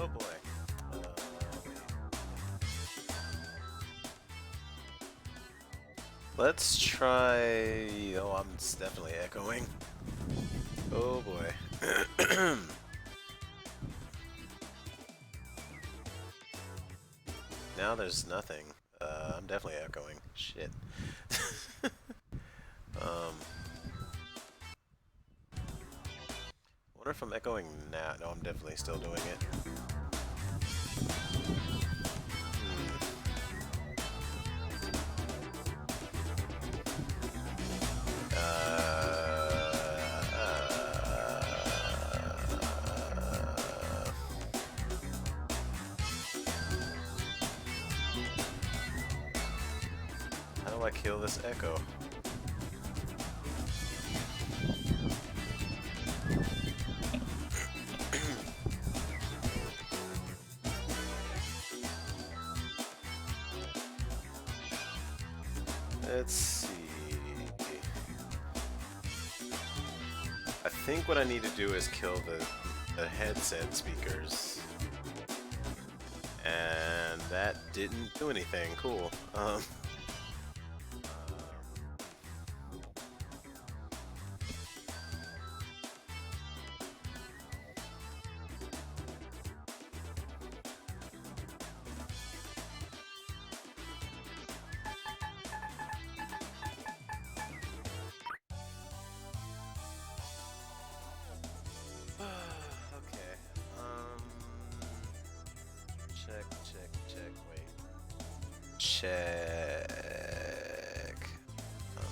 Oh boy. Wait. Let's try. Oh, I'm definitely echoing. Oh boy. Now there's nothing. I'm definitely echoing. Shit. um, wonder if I'm echoing now. No, I'm definitely still doing it. How do I kill this echo? Let's see. I think what I need to do is kill the headset speakers. And that didn't do anything. Cool. Okay. Check. Wait. Check. Um,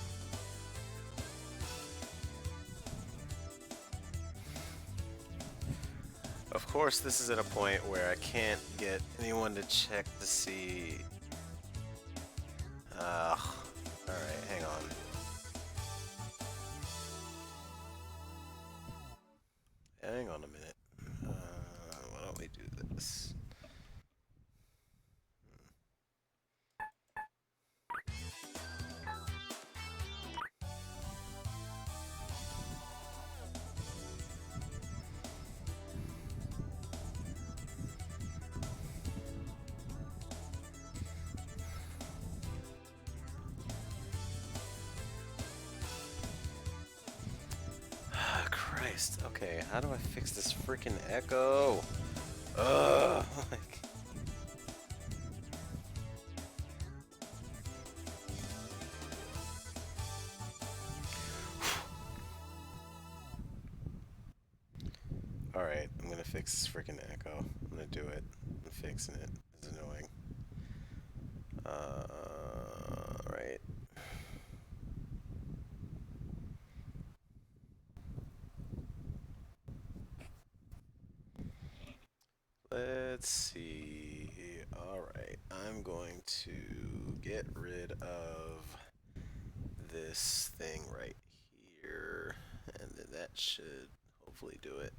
of course, this is at a point where I can't get anyone to check to see. Alright, hang on. Hang on a minute. Why don't we do this? Christ. Okay, how do I fix this freaking echo? Ugh. Like. Alright, I'm gonna fix this freaking echo. I'm gonna do it. I'm fixing it. It's annoying. Right. Let's see. Alright, I'm going to get rid of this thing right here, and then that should hopefully do it.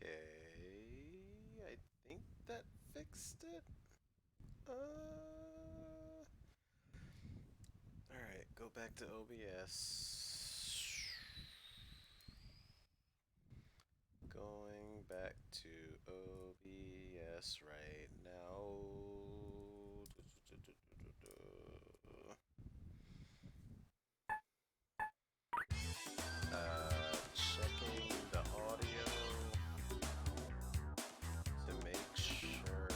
Okay, I think that fixed it. Alright, go back to OBS. Going back to OBS right now. Checking the audio to make sure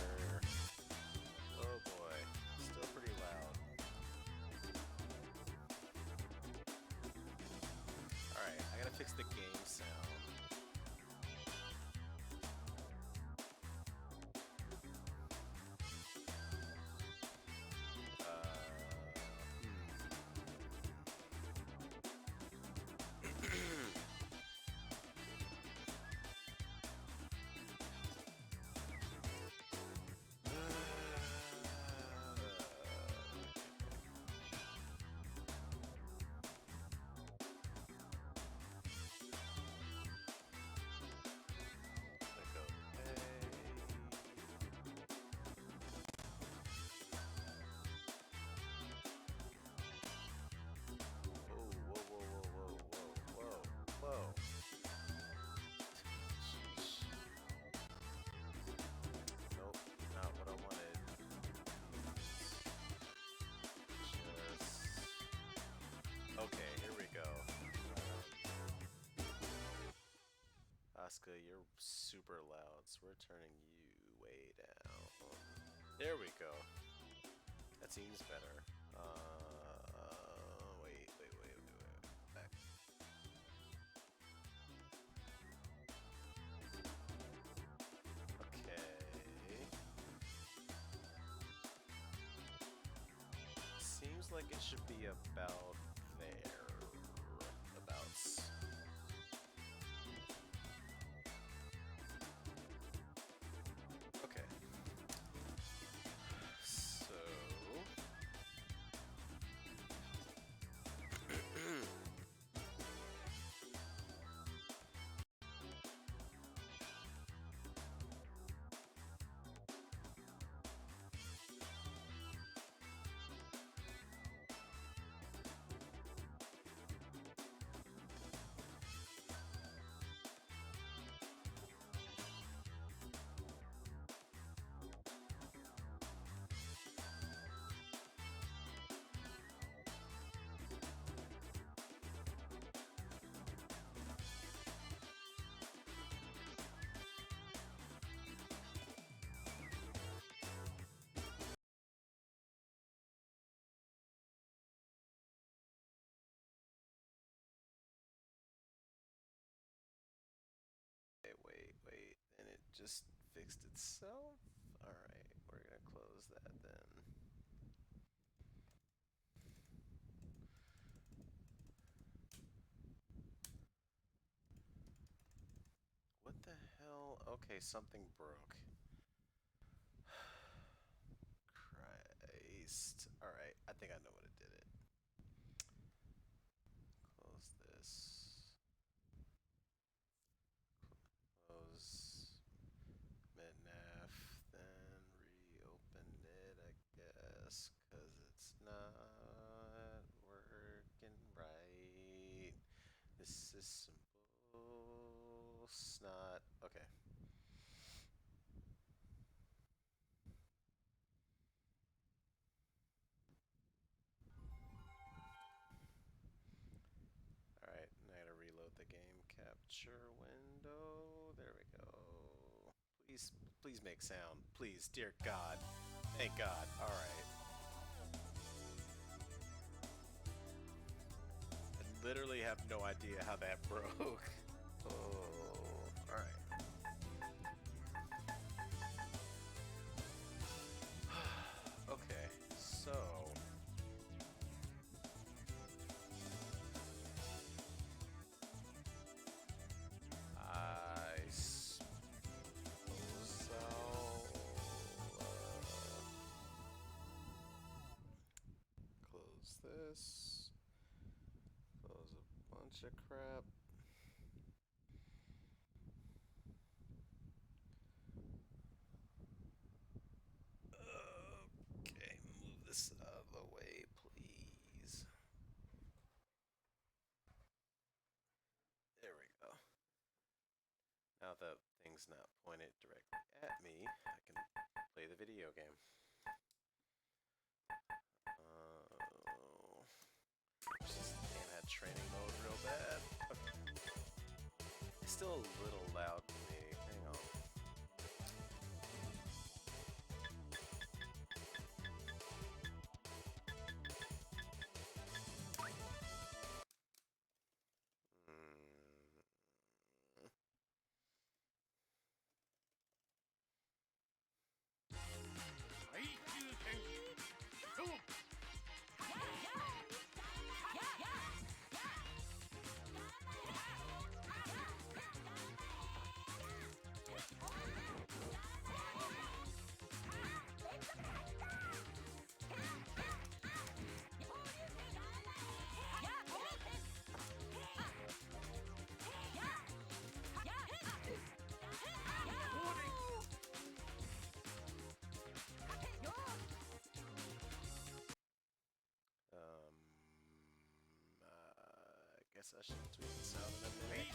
super loud, so we're turning you way down. There we go. That seems better. Wait. Back. Okay. Seems like it should be about there. Abouts. Okay. So... Wait. And it just fixed itself? Alright, we're gonna close that then. What the hell? Okay, something broke. Christ. Alright, I think I know what it did it. Close this. Close midnaf, then reopen it, I guess, because it's not working right. This is simple snot. Okay. Alright, now I gotta reload the game capture window. There we go. Please make sound. Please, dear God. Thank God. Alright. I literally have no idea how that broke. Oh, alright. Okay, so... I suppose I'll close this, close a bunch of crap. Okay, move this out of the way, please. There we go. Now that thing's not pointed directly at me, I can play the video game. Just damn that training mode real bad. Okay. It's still a little loud to me. Hang on. I guess I should tweak the sound in a minute.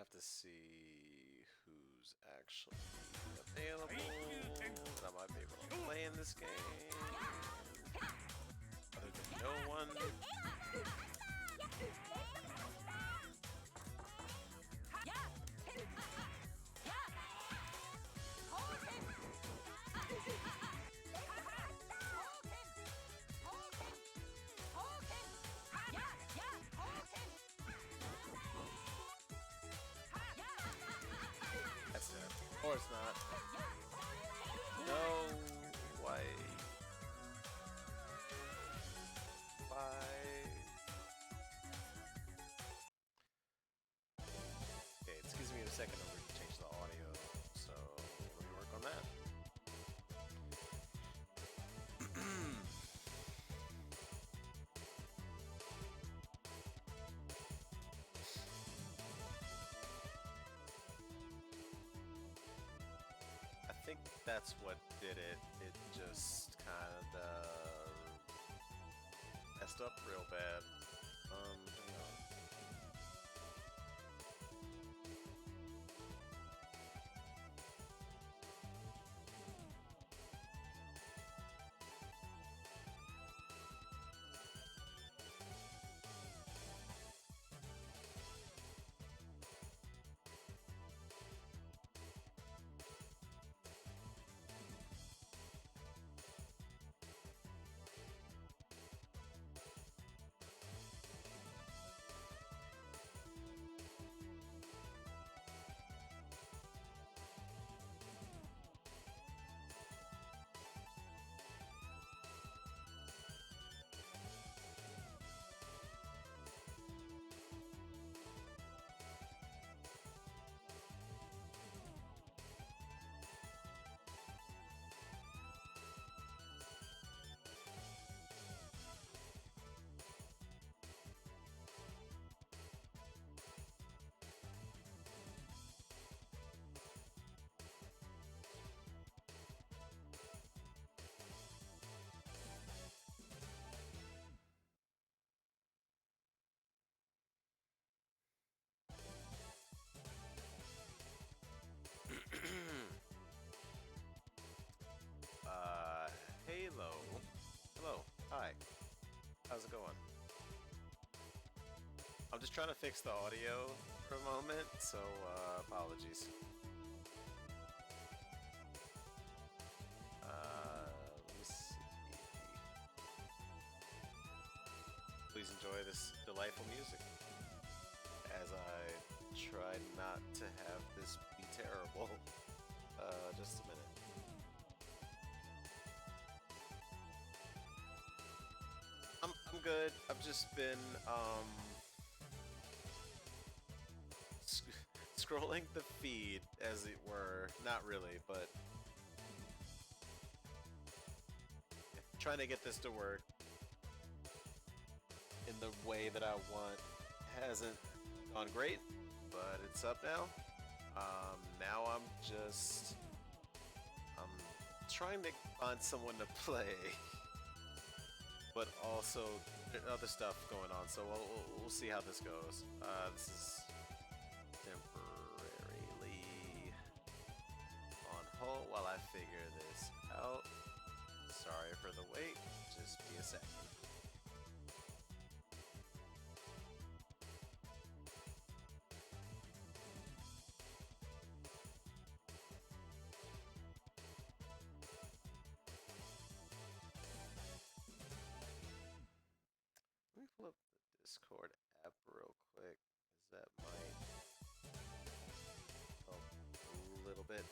have to see who's actually available. I might be able to play in this game. Other than no one. That's it. Or it's not. No way. Why? Okay, it's gives me a second over to change the audio, so let me work on that. I think that's what did it. It just kind of messed up real bad. Hang on. Halo. Hello. Hi. How's it going? I'm just trying to fix the audio for a moment, so apologies. Let me see. Please enjoy this delightful music as I try not to have this be terrible. Just a minute. I'm good. I've just been scrolling the feed, as it were. Not really, but trying to get this to work in the way that I want. Hasn't gone great, but it's up now. Now I'm trying to find someone to play. But also other stuff going on, so we'll see how this goes. This is temporarily on hold while I figure this out. Sorry for the wait, just be a second. Let me pull up the Discord app real quick, because that might help a little bit.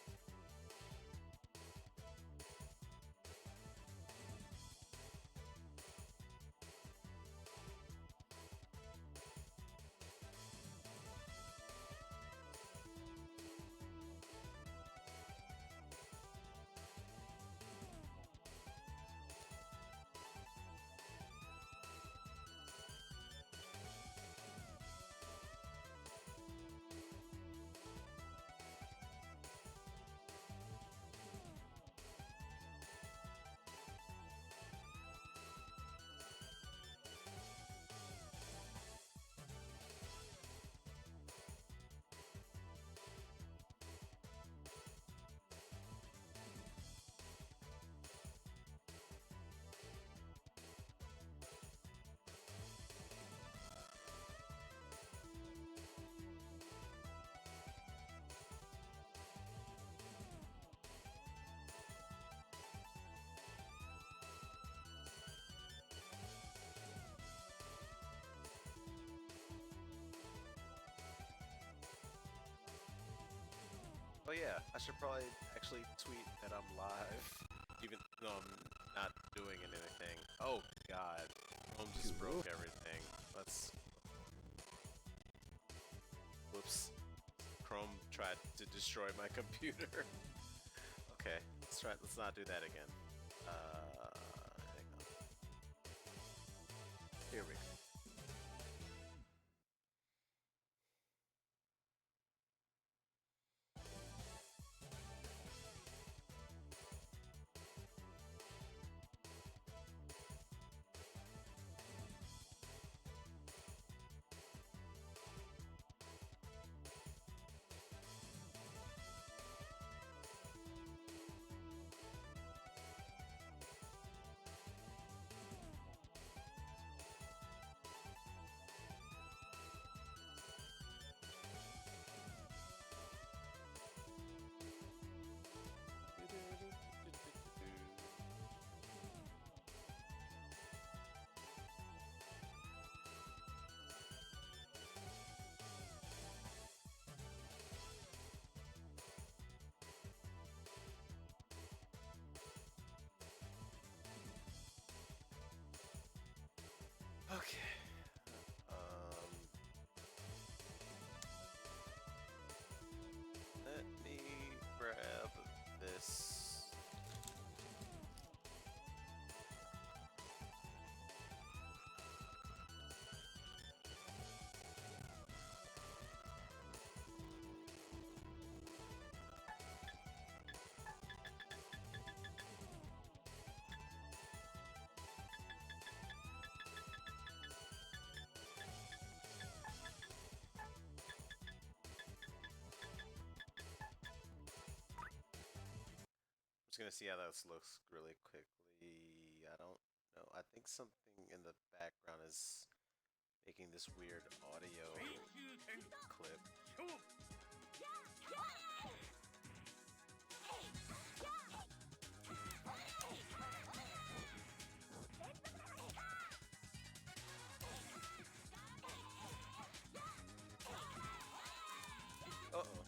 Oh yeah, I should probably actually tweet that I'm live, even though I'm not doing anything. Oh god, Chrome just broke everything. Let's. Whoops. Chrome tried to destroy my computer. Okay, let's try. Let's not do that again. Hang on. Here we go. Okay. Let me grab this. I'm just gonna see how this looks really quickly. I don't know. I think something in the background is making this weird audio clip. Uh-oh.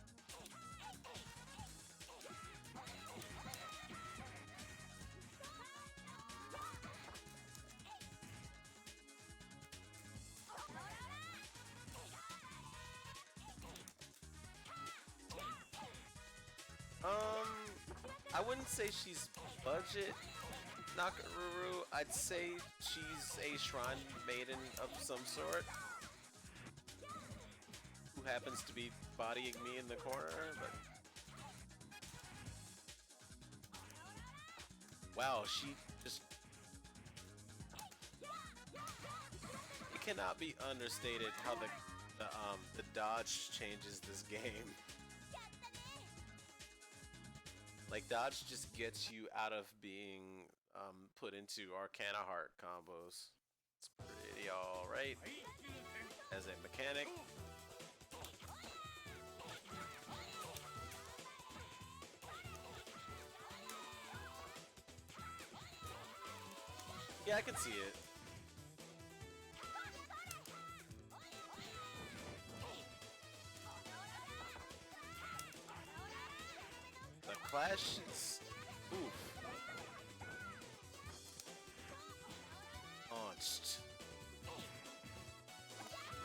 I wouldn't say she's budget Nakaruru. I'd say she's a shrine maiden of some sort who happens to be bodying me in the corner, but wow, she just it cannot be understated how the dodge changes this game. Like, dodge just gets you out of being put into Arcana Heart combos. It's pretty alright as a mechanic. Yeah, I can see it. The clash is... oof. Launched.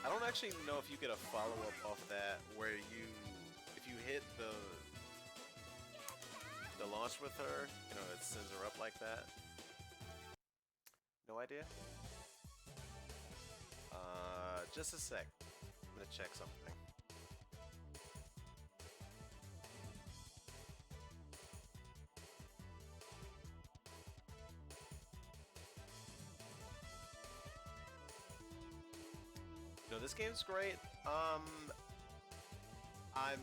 I don't actually know if you get a follow-up off that where you... if you hit the launch with her, you know, it sends her up like that. No idea? Just a sec. I'm gonna check something. No, this game's great. I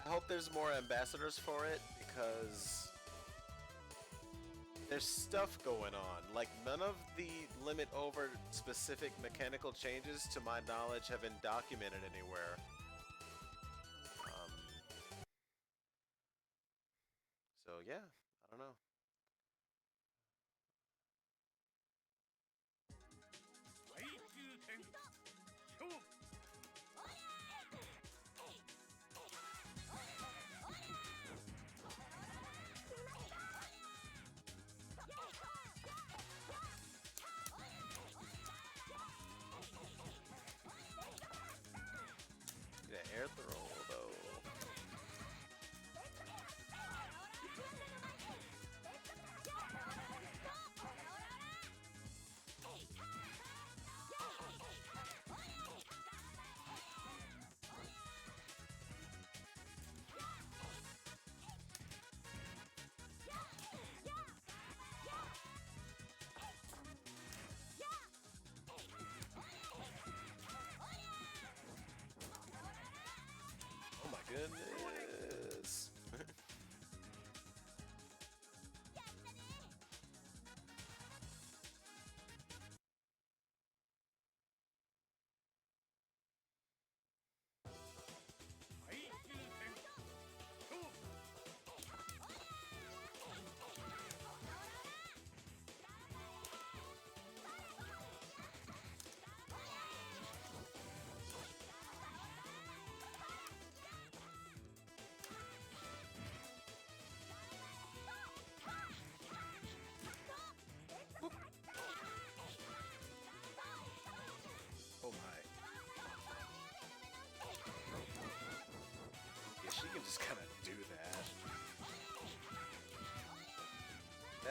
hope there's more ambassadors for it because there's stuff going on. Like, none of the limitover specific mechanical changes, to my knowledge, have been documented anywhere. So yeah, I don't know.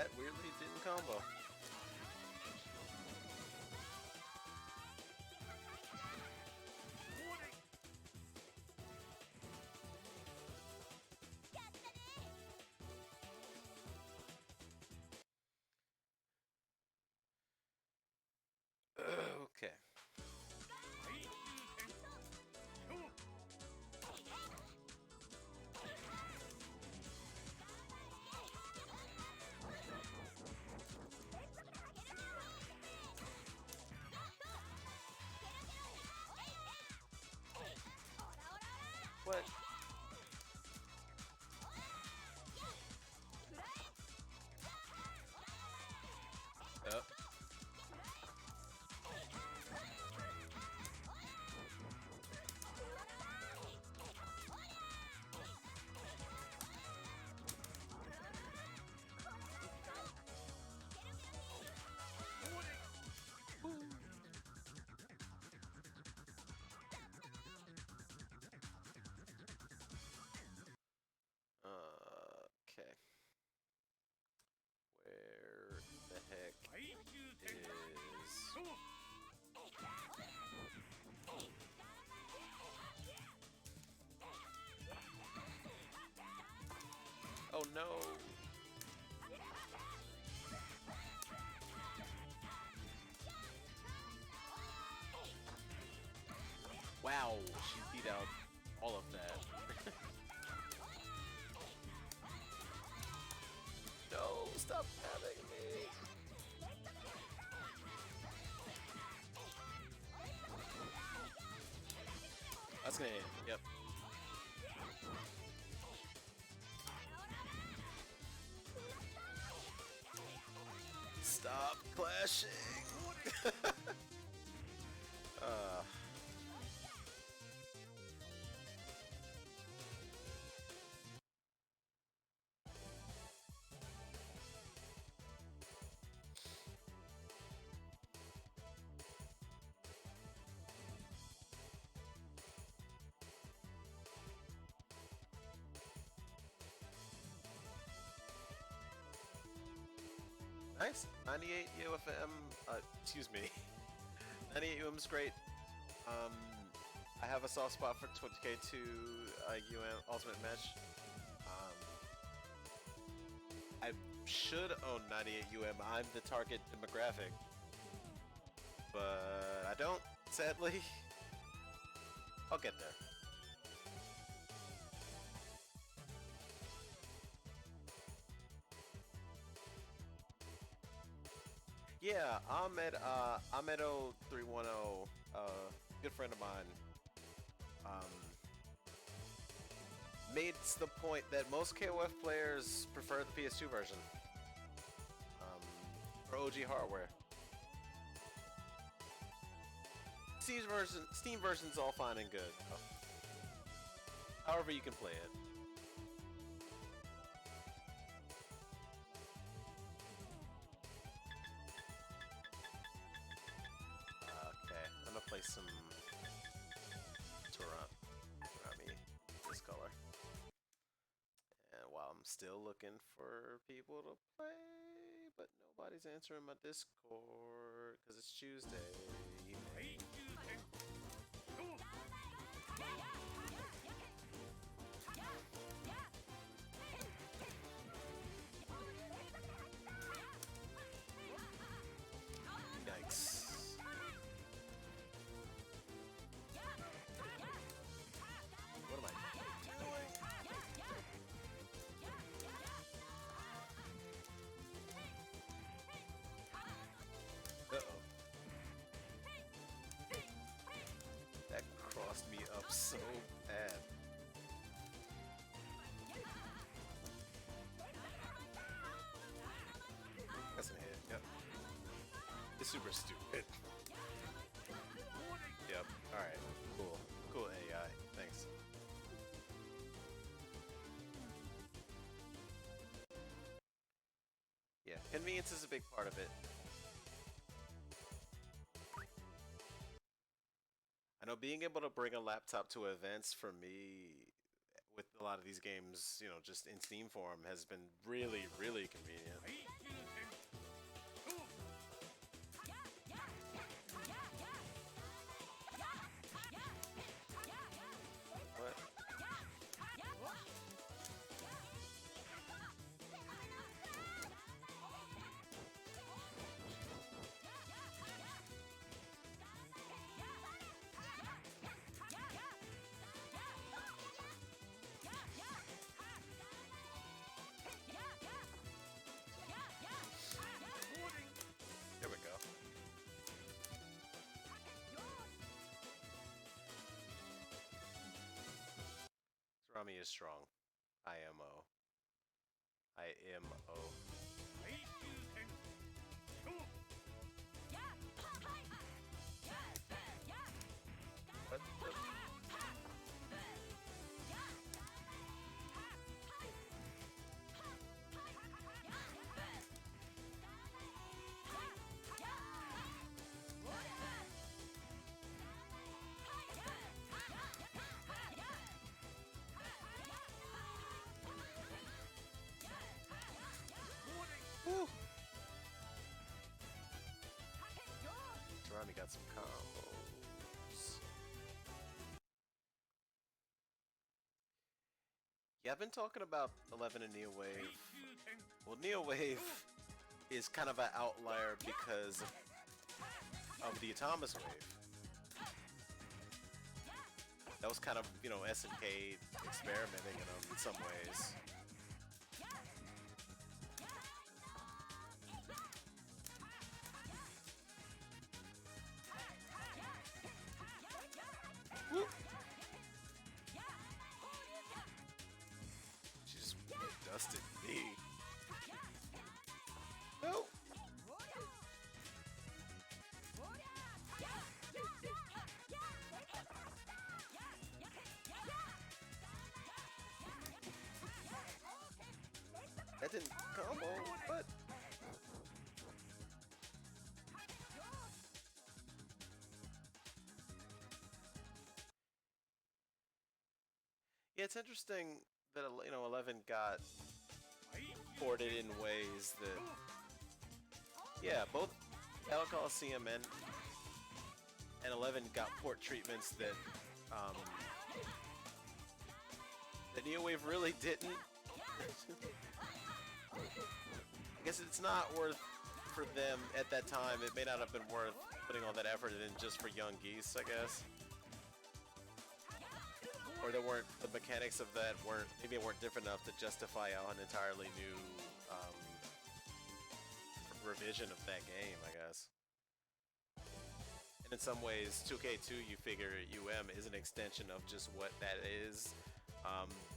that weirdly didn't combo. Okay. What? Oh. Okay. Where the heck is... Oh no! Wow, she beat out all of that. No, stop having me! That's gonna hit, yep. Stop clashing! uh... Nice. 98 UFM. Excuse me. 98 UM is great. I have a soft spot for 20k2 UM Ultimate Match. I should own 98 UM. I'm the target demographic, but I don't. Sadly, I'll get there. Yeah, Ahmed0310, good friend of mine, made the point that most KOF players prefer the PS2 version, for OG hardware. Steam version's all fine and good. However you can play it. I'm gonna play some Turami, this color. And while I'm still looking for people to play, but nobody's answering my Discord because it's Tuesday. Yikes. What am I doing? Uh-oh. That crossed me up so bad. That's an hit, yep. It's super stupid. Yep, alright, cool. Cool AI, thanks. Yeah, convenience is a big part of it. I know being able to bring a laptop to events for me with a lot of these games, you know, just in Steam form has been really, really convenient. Rami is strong. IMO. IMO. What the? Woo. Rami got some combos. Yeah, I've been talking about 11 and Neo Wave. Well, Neo Wave is kind of an outlier because of the Atomus Wave. That was kind of, you know, SNK experimenting in them in some ways. Woo. She just dusted me. No. That didn't combo, but yeah, it's interesting that 11 got ported in ways that, yeah, both Battle Coliseum and 11 got port treatments that that Neo Wave really didn't. I guess it's not worth for them at that time. It may not have been worth putting all that effort in just for young geese, I guess. Or there weren't, the mechanics of that weren't, maybe it weren't different enough to justify an entirely new revision of that game, I guess. And in some ways, 2K2, you figure is an extension of just what that is,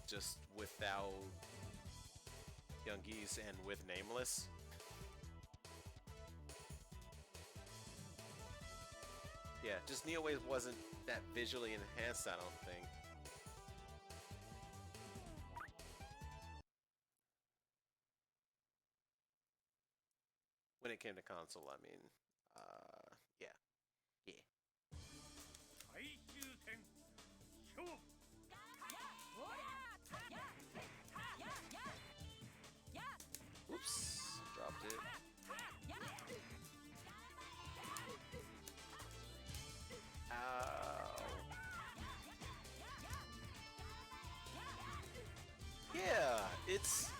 just without young geese and with Nameless. Yeah, just Neo Wave wasn't that visually enhanced, I don't think. When it came to console, I mean, yeah. Yeah. Oops, dropped it. Ow. Yeah, it's...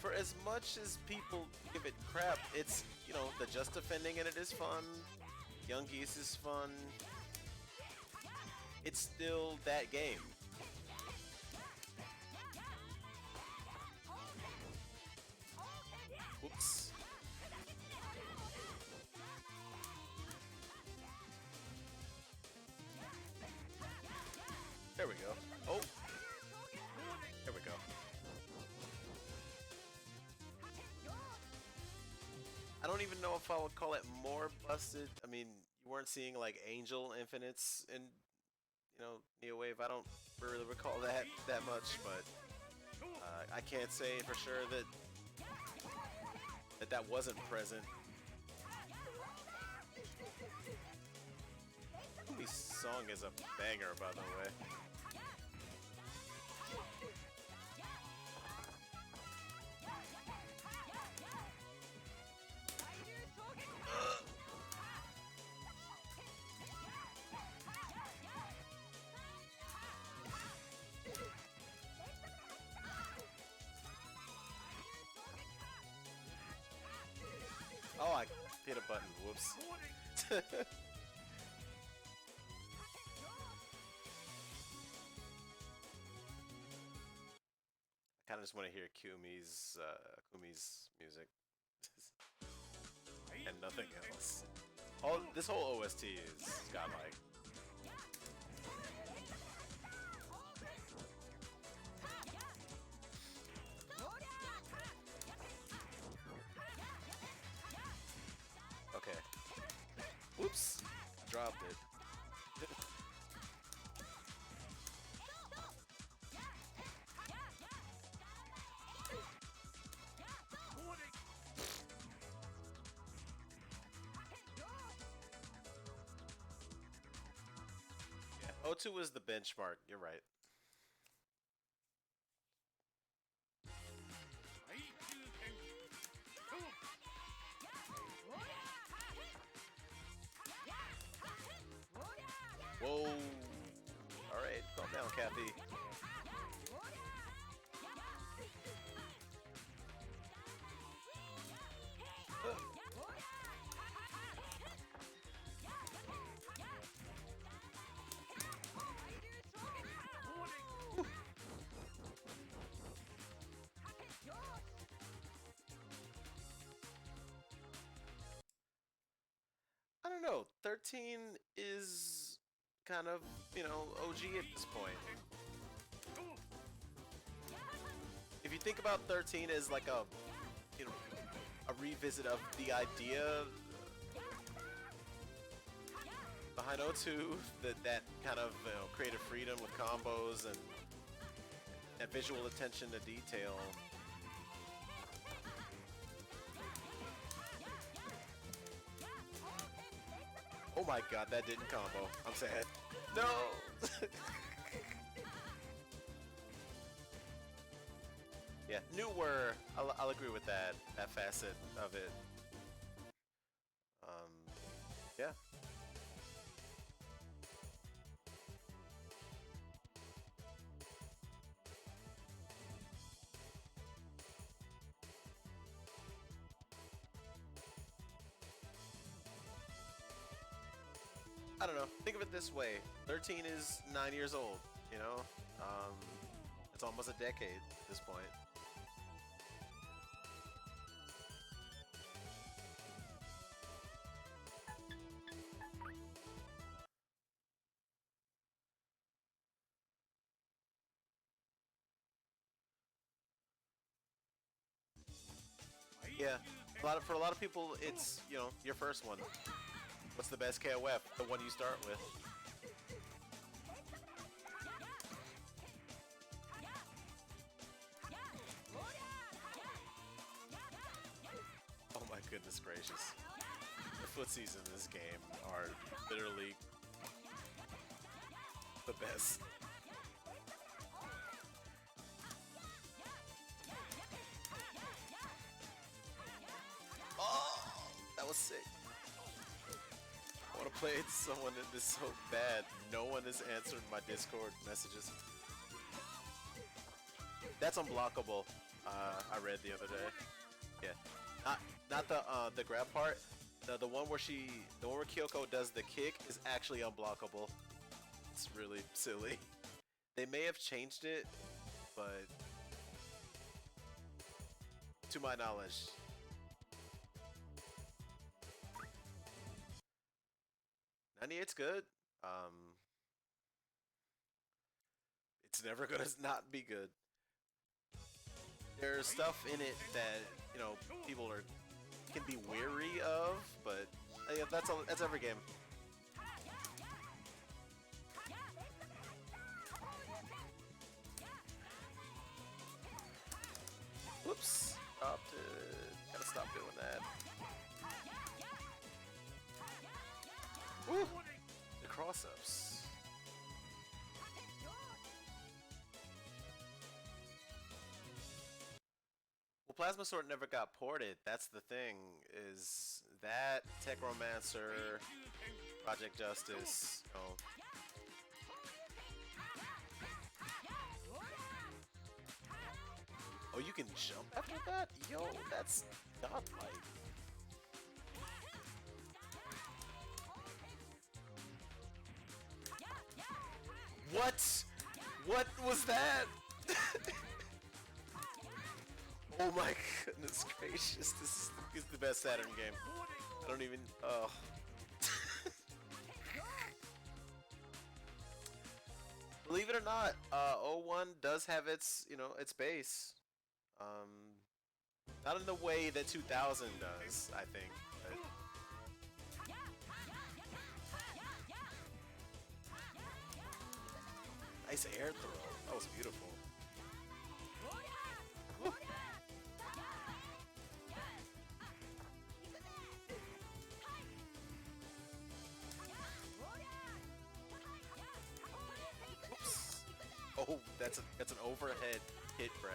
For as much as people give it crap, it's, you know, the just defending in it is fun. Young Geese is fun. It's still that game. Oops. There we go. Oh! There we go. I don't even know if I would call it more busted. I mean, you weren't seeing like Angel Infinites in, you know, Neo Wave. I don't really recall that much, but I can't say for sure that wasn't present. This song is a banger, by the way. Oh, I hit a button. Whoops. I kind of just want to hear Kumi's music and nothing else. This whole OST is got like Hanotu is the benchmark. You're right. Whoa. Alright, calm down, Kathy. I don't know. 13 is kind of, OG at this point. If you think about 13 as like a revisit of the idea behind O2, that kind of creative freedom with combos and that visual attention to detail. Oh my god, that didn't combo. I'm sad. No! Yeah, newer. I'll agree with that facet of it. Yeah. I don't know. Think of it this way: 13 is 9 years old. It's almost a decade at this point. Yeah, for a lot of people, it's your first one. What's the best KOF? The one you start with. Oh my goodness gracious. The footsies in this game are literally the best. Oh, that was sick. I want to play someone in this so bad. No one is answering my Discord messages. That's unblockable. I read the other day. Yeah, not the grab part. The one where Kyoko does the kick is actually unblockable. It's really silly. They may have changed it, but to my knowledge. 98's good. It's never gonna not be good. There's stuff in it that people can be weary of, but yeah, that's every game. Whoops! Gotta stop doing that. Woo! The cross-ups. Well, Plasma Sword never got ported. That's the thing. Is that Tech Romancer, Project Justice? Oh, you can jump after that? Yo, that's godlike. What? What was that? Oh my goodness gracious, this is the best Saturn game. I don't even, oh. Believe it or not, 01 does have its, its base. Not in the way that 2000 does, I think. But... Nice air throw. That was beautiful. Woo. Oh, that's an overhead hit grab.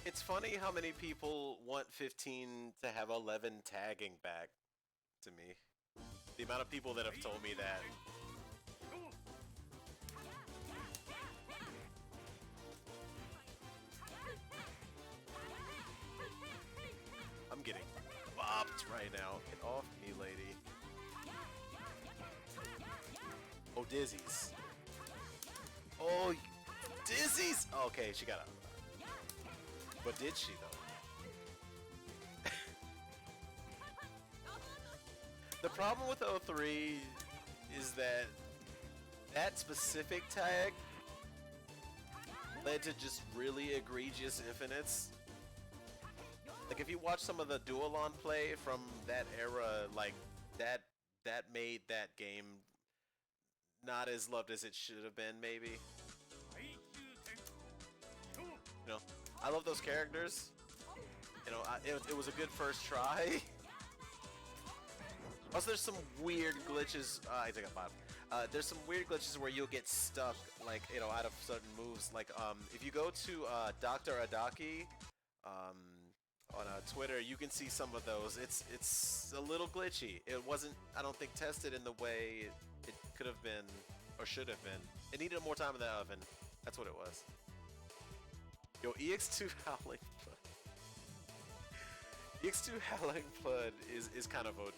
It's funny how many people want 15 to have 11 tagging back to me. The amount of people that have told me that. I'm getting bopped right now. Get off me, lady. Oh, dizzies. Oh, dizzies! Okay, she got out. But did she, though? The problem with 03 is that that specific tag led to just really egregious infinites. Like, if you watch some of the Dualon play from that era, like, that made that game not as loved as it should have been, maybe. You know, I love those characters. You know, it was a good first try. Also, there's some weird glitches. I think I'm bad. There's some weird glitches where you'll get stuck, like, you know, out of certain moves. Like, if you go to Dr. Adaki on Twitter, you can see some of those. It's a little glitchy. It wasn't, I don't think, tested in the way it could have been or should have been. It needed more time in the oven. That's what it was. Yo, EX2 Howling Blood. EX2 Howling Blood is kind of OD.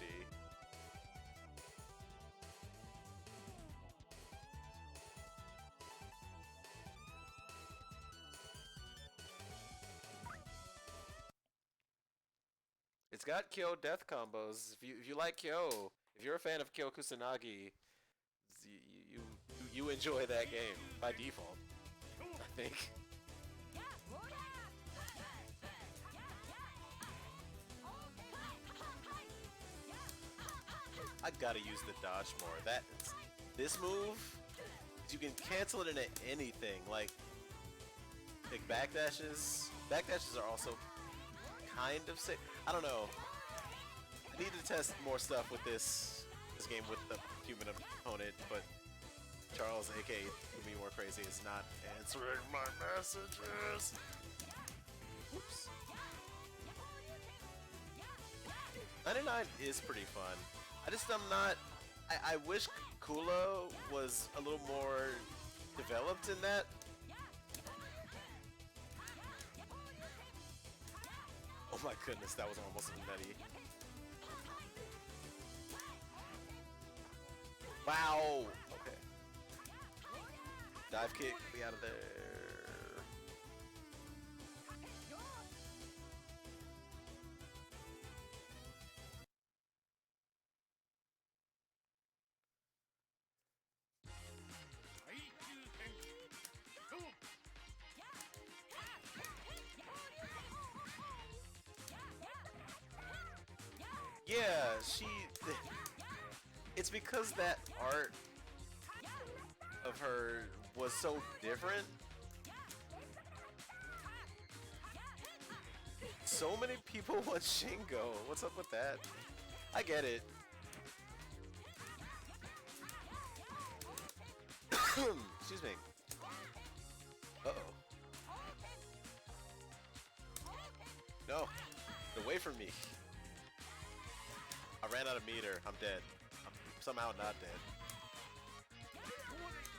It's got Kyo death combos. If you like Kyo, if you're a fan of Kyo Kusanagi, you enjoy that game by default, I think. I gotta use the dodge more. This move, you can cancel it into anything. Like backdashes. Backdashes are also kind of safe. I don't know. I need to test more stuff with this game with the human opponent, but Charles, aka Be More Crazy, is not answering my messages. Whoops. 99 is pretty fun. I'm not. I wish Kula was a little more developed in that. Oh my goodness, that was almost nutty. Wow! Okay. Dive kick, be out of there. Yeah, it's because that art of her was so different. So many people want Shingo. What's up with that? I get it. Excuse me. Uh-oh. No. Get away from me. I ran out of meter. I'm dead. I'm somehow not dead.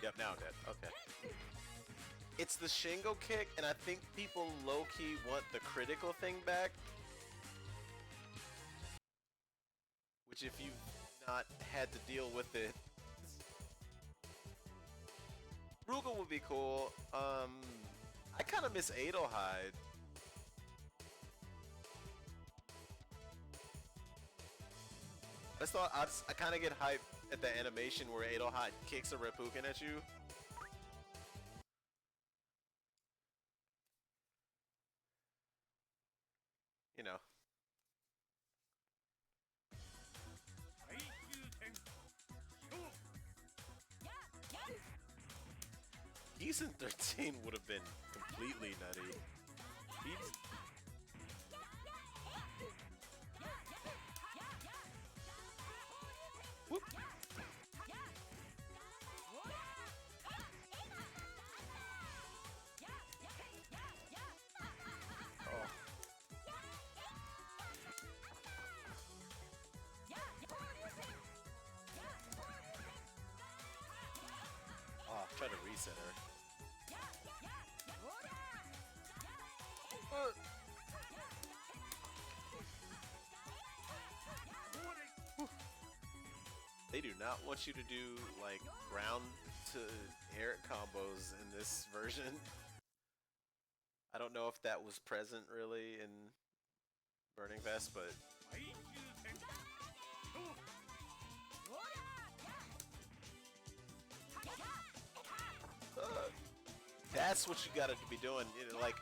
Yep, now I'm dead. Okay. It's the Shingo kick, and I think people low-key want the critical thing back. Which, if you've not had to deal with it, Rugal would be cool. I kind of miss Adelheid. I just thought I kind of get hyped at the animation where Adelheid kicks a Reppuken at you. You know. season 13 would have been completely nutty. He's... Whoop. Oh. Oh, try to reset her. They do not want you to do like ground to air combos in this version. I don't know if that was present really in Burning Vest, but that's what you gotta be doing. You know, like,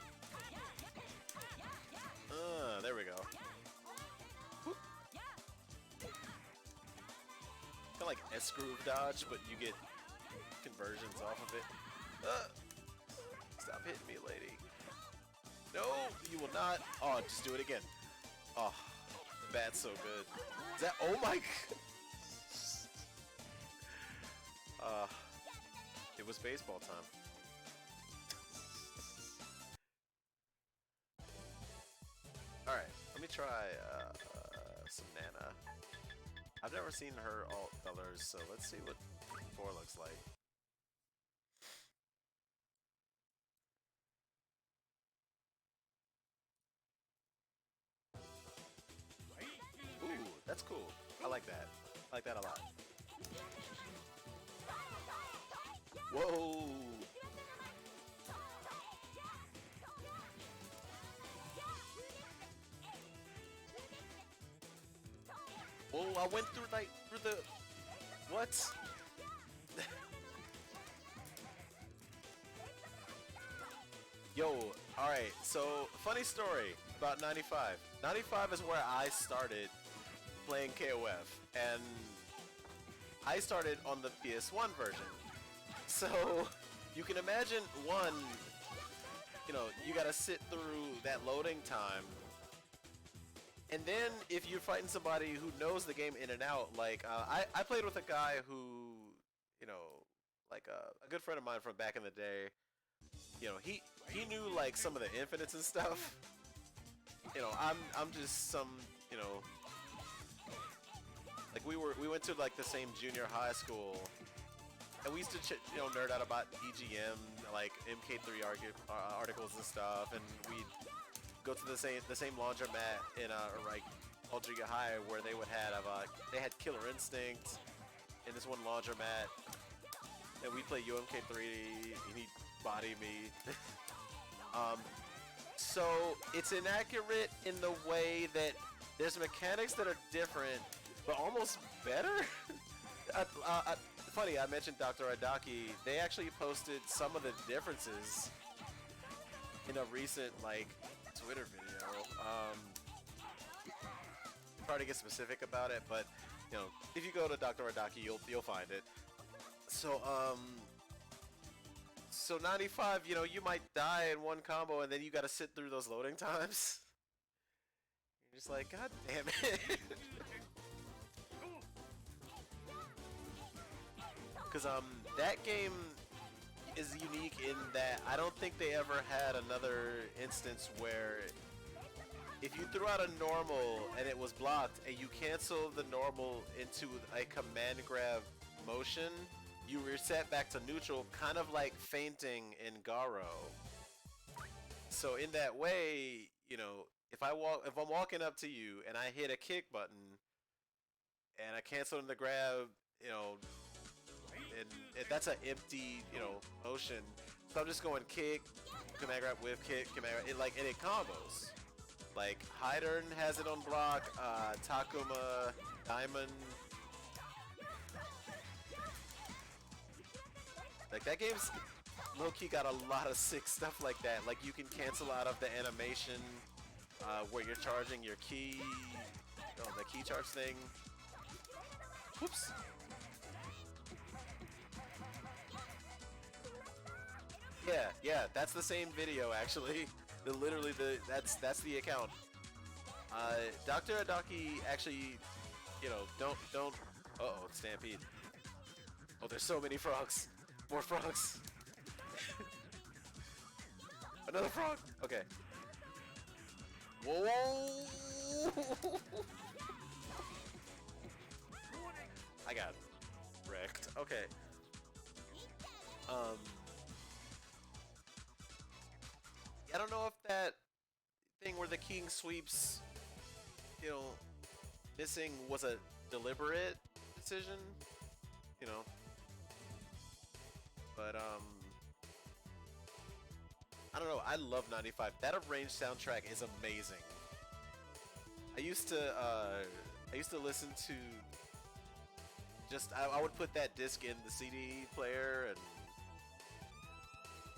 there we go. Kind of like S-groove dodge, but you get conversions off of it. Stop hitting me, lady. No, you will not. Oh, just do it again. Oh, the bat's so good. Is that? Oh my. It was baseball time. All right, let me try some Nana. I've never seen her alt colors, so let's see what 4 looks like. Ooh, that's cool. I like that. I like that a lot. Whoa! Whoa, I went through like the what? Yo, alright, so funny story about 95. 95 is where I started playing KOF, and I started on the PS1 version. So you can imagine, one, you know, you gotta sit through that loading time. And then if you're fighting somebody who knows the game in and out, like I played with a guy who, you know, like a good friend of mine from back in the day. You know, he knew like some of the infinites and stuff. You know, I'm just some, you know, like we went to like the same junior high school, and we used to you know, nerd out about EGM, like MK3 articles and stuff, and we'd go to the same laundromat in like Aldriga High, where they would have they had Killer Instinct in this one laundromat, and we play UMK3 and he'd body me. So it's inaccurate in the way that there's mechanics that are different but almost better. Funny, I mentioned Dr. Adaki. They actually posted some of the differences in a recent like Twitter video. Hard to get specific about it, but you know, if you go to Dr. Adaki, you'll find it. So so 95, you know, you might die in one combo, and then you got to sit through those loading times. You're just like, God damn it. Because that game is unique in that I don't think they ever had another instance where if you threw out a normal and it was blocked and you cancel the normal into a command grab motion, you reset back to neutral, kind of like fainting in Garo. So in that way, you know, if I'm walking up to you and I hit a kick button and I cancel in the grab, you know, and that's an empty, you know, motion. So I'm just going kick, command grab, whip kick, command grab, and it combos. Like Hydern has it on block, Takuma, Diamond. Like that game's low-key got a lot of sick stuff like that. Like you can cancel out of the animation where you're charging your key, you know, the key charge thing. Whoops. Yeah, that's the same video actually. That's the account. Dr. Adaki actually, don't. Uh-oh, stampede. Oh, there's so many frogs. More frogs. Another frog. Okay. Whoa! I got wrecked. Okay. I don't know if that thing where the king sweeps, you know, missing was a deliberate decision, you know. But I don't know. I love 95. That arranged soundtrack is amazing. I used to listen to I would put that disc in the CD player, and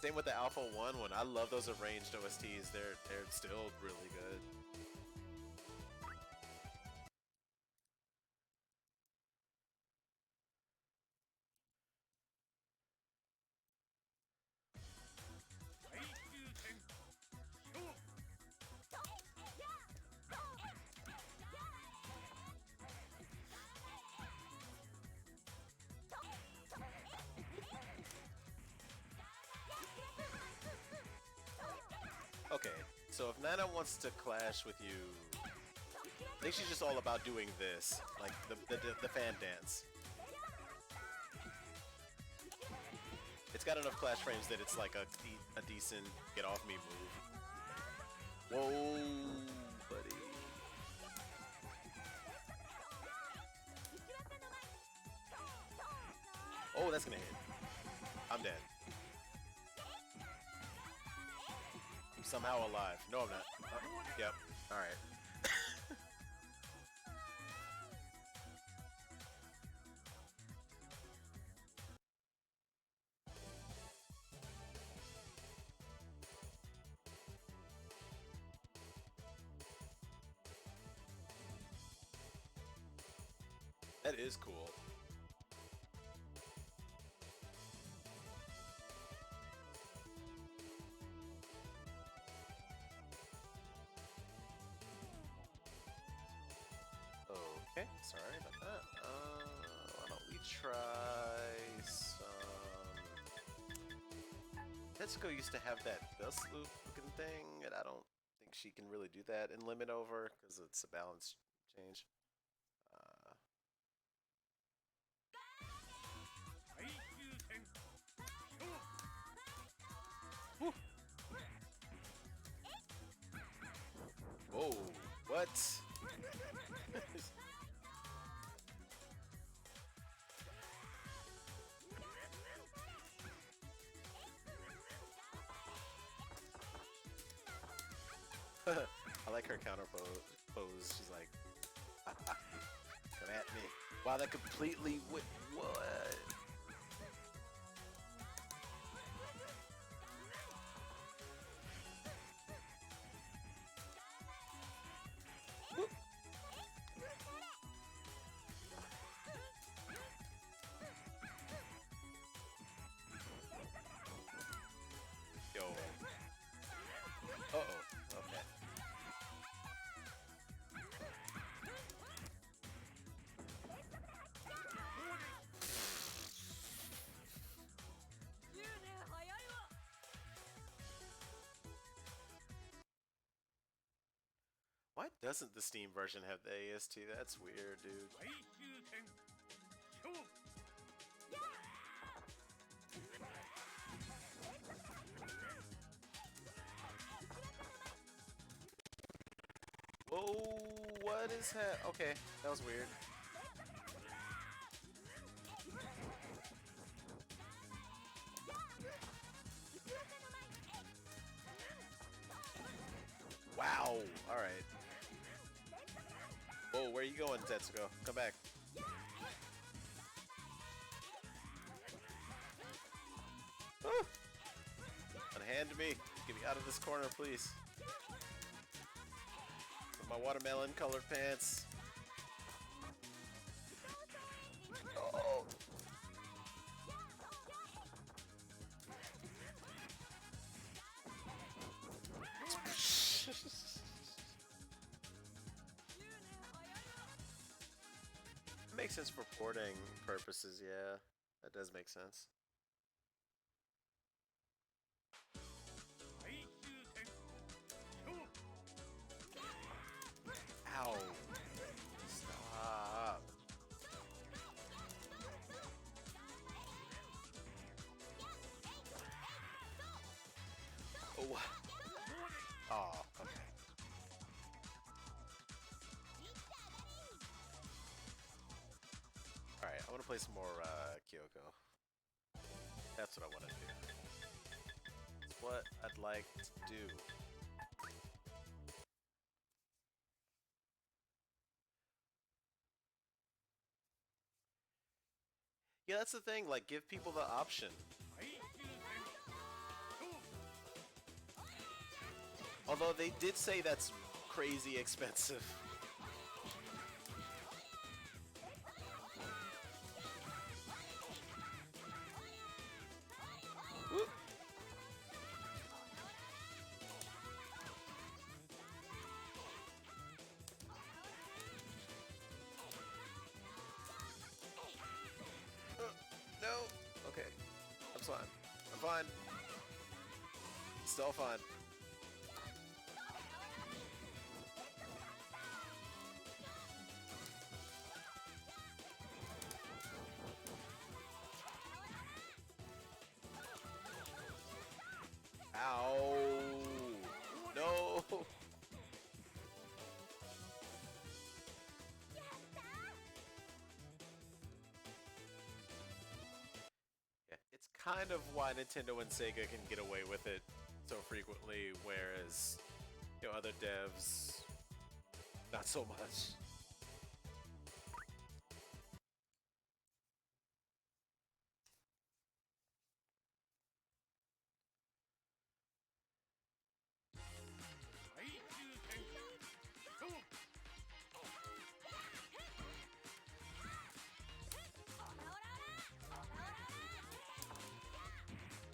same with the Alpha 1 one. I love those arranged OSTs. They're still really good. Okay, so if Nana wants to clash with you, I think she's just all about doing this, like the fan dance. It's got enough clash frames that it's like a decent get off me move. Whoa, buddy. Oh, that's gonna hit. I'm dead. I'm somehow alive. No, I'm not. Yep. Alright. That is cool. Okay, sorry about that. Why don't we try some... Tetsuko used to have that dust loop looking thing, and I don't think she can really do that in limitover because it's a balance change. Whoa, what? I like her counter pose. She's like, come at me. Wow, that completely what? Yo. Uh-oh. Okay. Why doesn't the Steam version have the AST? That's weird, dude. Whoa, what is that? Okay, that was weird. Wow, alright. Whoa, where are you going, Tetsuko? Come back. Woo! Unhand me. Get me out of this corner, please. With my watermelon colored pants. Oh. makes sense for porting purposes, yeah. That does make sense. Ow. Stop. Oh. Oh, okay. Alright, I want to play some more Kyoko. That's what I want to do. It's what I'd like to do. Yeah, that's the thing, like, give people the option. Although they did say that's crazy expensive. Whoop. No. Okay. I'm fine. I'm fine. Still fine. Ow. No. Yeah, it's kind of why Nintendo and Sega can get away with it so frequently, whereas, you know, other devs, not so much.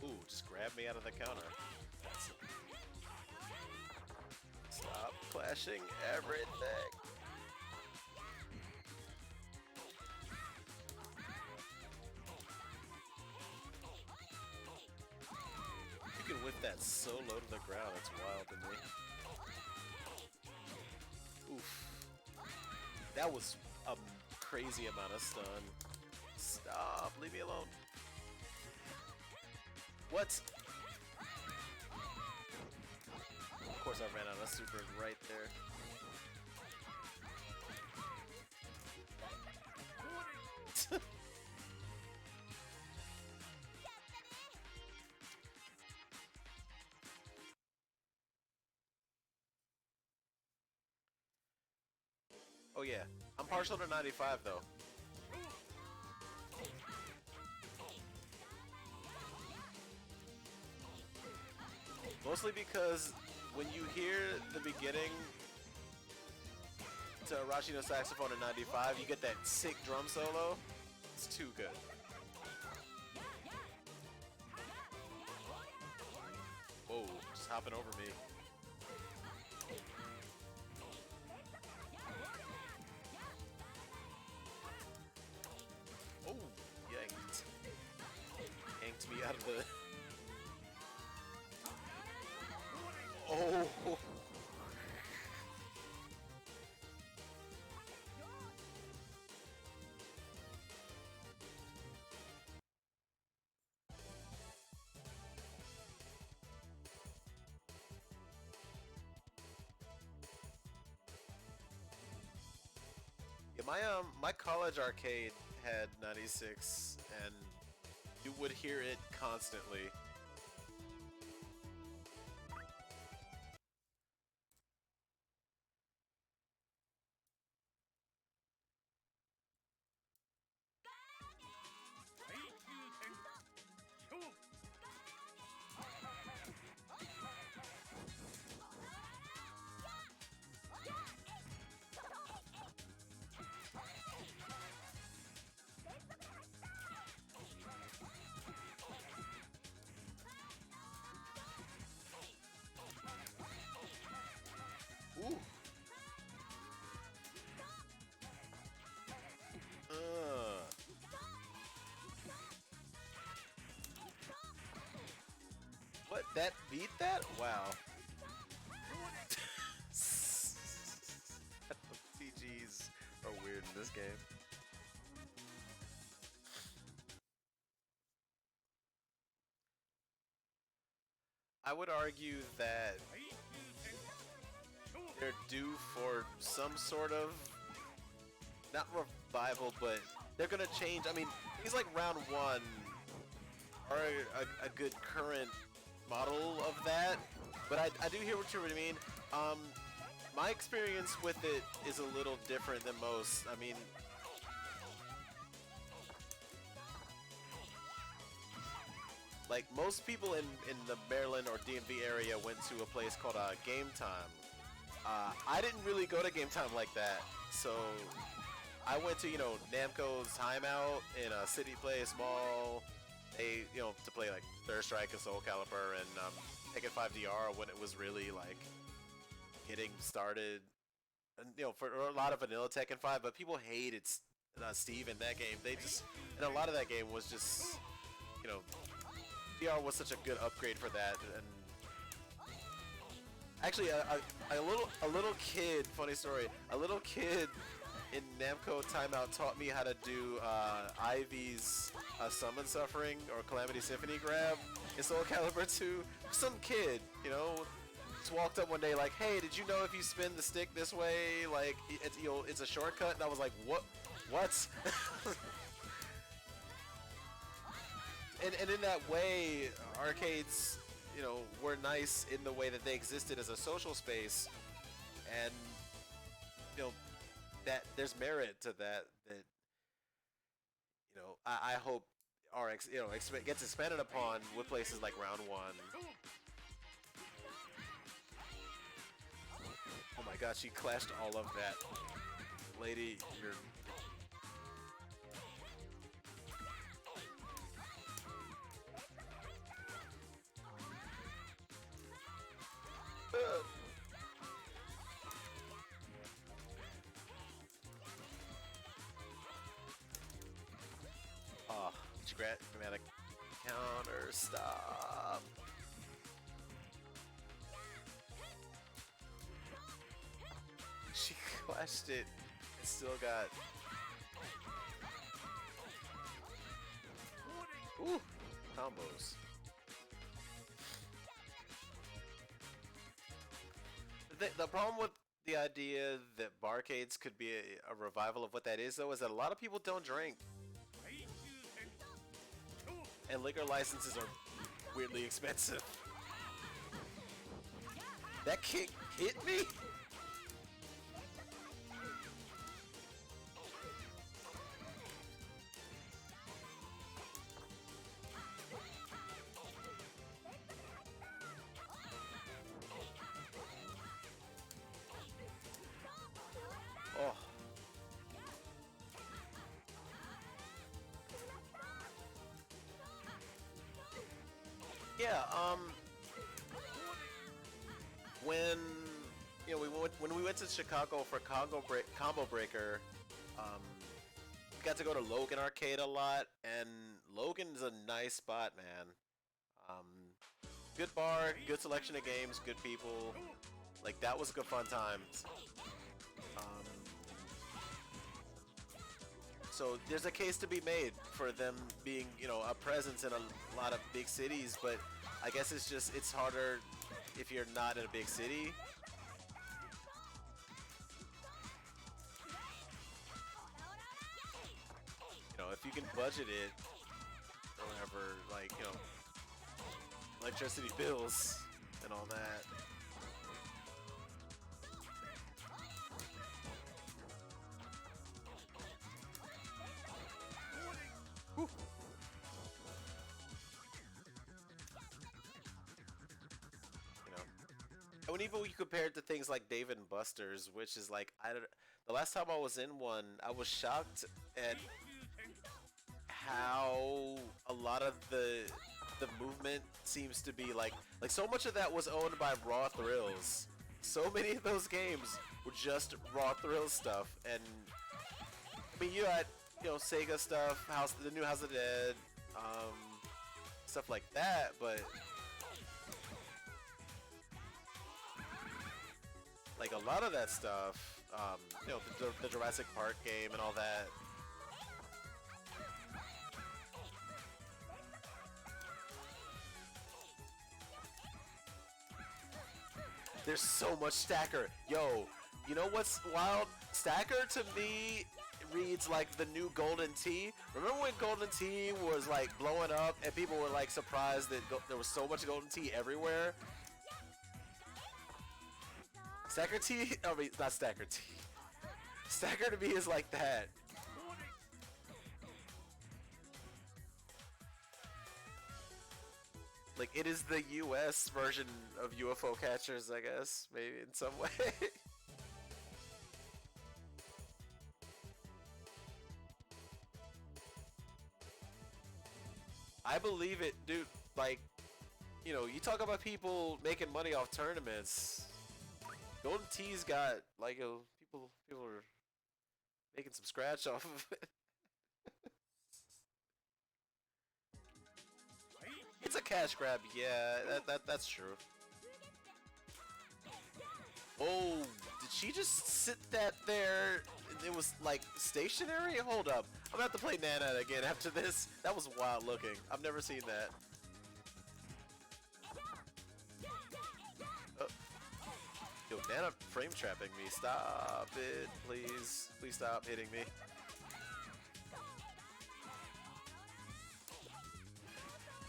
Ooh, just grab me out of the counter. Stop clashing everything. You can whip that so low to the ground, it's wild to me. Oof. That was a crazy amount of stun. Stop, leave me alone. What? Of course I ran out of super right there. Oh yeah, I'm partial to 95 though. Mostly because when you hear the beginning to Arashi no Saxophone in 95, you get that sick drum solo. It's too good. Whoa, just hopping over me. Oh, yanked. Yanked me out of the... Oh! Yeah, my college arcade had 96, and you would hear it constantly. that beat that? Wow. TGs are weird in this game. I would argue that they're due for some sort of, not revival, but they're gonna change. I mean, things like round one are a good current model of that, but I do hear what you mean. My experience with it is a little different than most. I mean, like most people in the Maryland or DMV area went to a place called Game Time. I didn't really go to Game Time like that, so I went to, you know, Namco's Timeout in a city place mall. They, you know, to play like Third Strike and Soul Calibur and Tekken 5 DR when it was really like getting started. And, you know, for a lot of vanilla Tekken 5, but people hated Steve in that game. They just, and a lot of that game was just, you know, DR was such a good upgrade for that. And actually, a little kid, funny story, a little kid in Namco Timeout taught me how to do Ivy's Summon Suffering or Calamity Symphony grab in Soul Calibur 2. Some kid, you know, just walked up one day like, hey, did you know if you spin the stick this way, like, it's, you know, it's a shortcut? And I was like, what? And in that way, arcades, you know, were nice in the way that they existed as a social space, and, you know, that there's merit to that, you know, I hope RX, you know, gets expanded upon with places like round one. Oh my god, she clashed all of that. Lady, you're... Oh, dramatic counter, stop. She clashed it and still got... Ooh, combos. The problem with the idea that barcades could be a revival of what that is, though, is that a lot of people don't drink. And liquor licenses are weirdly expensive. That kick hit me? Oh. Yeah, when, you know, when we went to Chicago for Combo Breaker, we got to go to Logan Arcade a lot, and Logan's a nice spot, man. Good bar, good selection of games, good people. Like, that was a good fun time. So there's a case to be made for them being, you know, a presence in a lot of big cities, but I guess it's just, it's harder if you're not in a big city. You know, if you can budget it, or whatever, like, you know, electricity bills and all that. Whew. You know, and when even you compare it to things like Dave and Buster's, which is like, the last time I was in one, I was shocked at how a lot of the movement seems to be like so much of that was owned by Raw Thrills. So many of those games were just Raw Thrills stuff, and I mean, you had, you know, Sega stuff, the new House of the Dead, stuff like that, but like a lot of that stuff, you know, the Jurassic Park game and all that. There's so much Stacker. Yo, you know what's wild? Stacker to me reads like the new Golden Tee. Remember when Golden Tee was like blowing up and people were like surprised that there was so much Golden Tee everywhere? Stacker T, I mean, not Stacker T. Stacker to me is like that. Like, it is the US version of UFO catchers, I guess, maybe in some way. I believe it, dude. Like, you know, you talk about people making money off tournaments. Golden Tee's got like people are making some scratch off of it. It's a cash grab, yeah. That's true. Oh, did she just sit that there? It was like stationary. Hold up, I'm gonna have to play Nana again after this. That was wild looking. I've never seen that. Yo, Nana frame trapping me. Stop it, please. Please stop hitting me.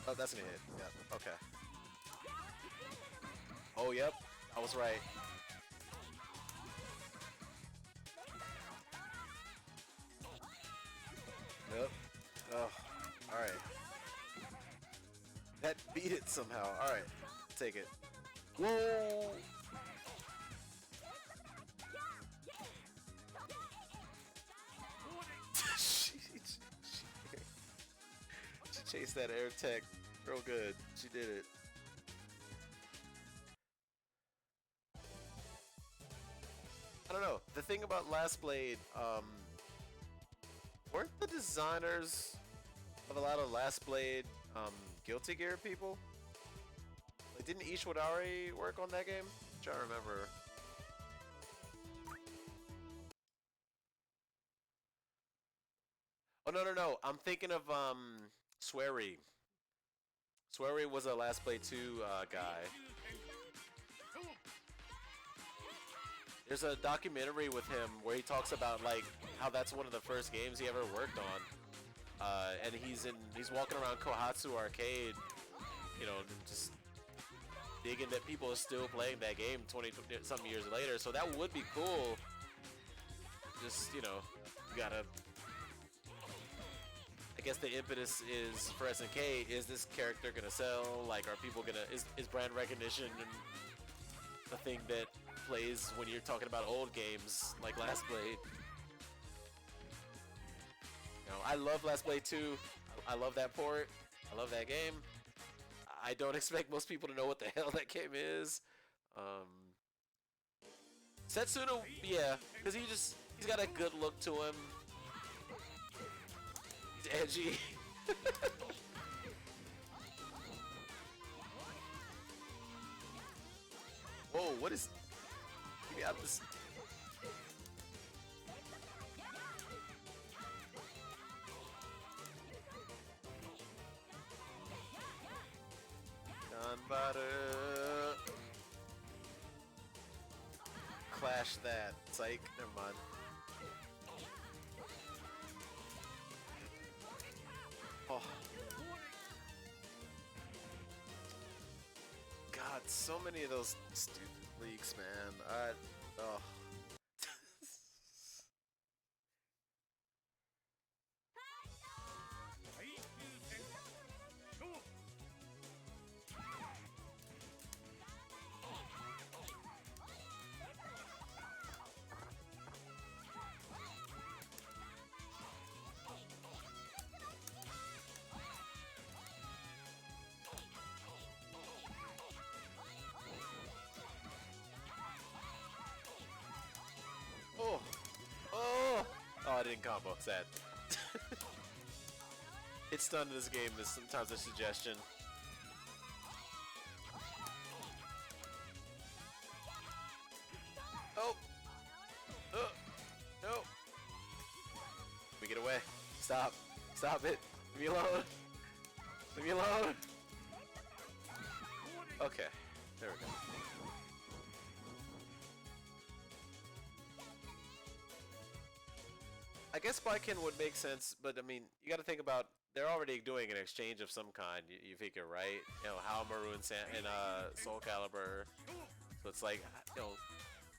Oh, that's gonna hit. Yeah, okay. Oh, yep. I was right. Yep. Oh, alright. That beat it somehow. Alright. Take it. Whoa! she chased that air tech real good. She did it. I don't know. The thing about Last Blade, weren't the designers of a lot of Last Blade Guilty Gear people? Like, didn't Ishwadari work on that game? I'm trying to remember. Oh no, I'm thinking of Swery. Swery was a Last Blade 2 guy. There's a documentary with him where he talks about like how that's one of the first games he ever worked on, and he's walking around Kohatsu Arcade, you know, just digging that people are still playing that game 20 some years later. So that would be cool. Just, you know, you gotta. I guess the impetus is for SNK. Is this character gonna sell? Like, are people gonna? Is brand recognition a thing that plays when you're talking about old games like Last Blade? You know, I love Last Blade 2. I love that port. I love that game. I don't expect most people to know what the hell that game is. Setsuna, yeah, because he's got a good look to him. He's edgy. Whoa, what is... Get me out of this... Butter. Clash that. Psych. Never mind. Oh. God, so many of those stupid leaks, man. Oh. Oh, I didn't combo. Sad. Hit stun in this game is sometimes a suggestion. Stop. Stop it. Leave me alone. Leave me alone. Okay. There we go. I guess Spykin would make sense, but I mean, you got to think about they're already doing an exchange of some kind. You figure, right? You know, Howlmaru and Soul Calibur. So it's like, you know,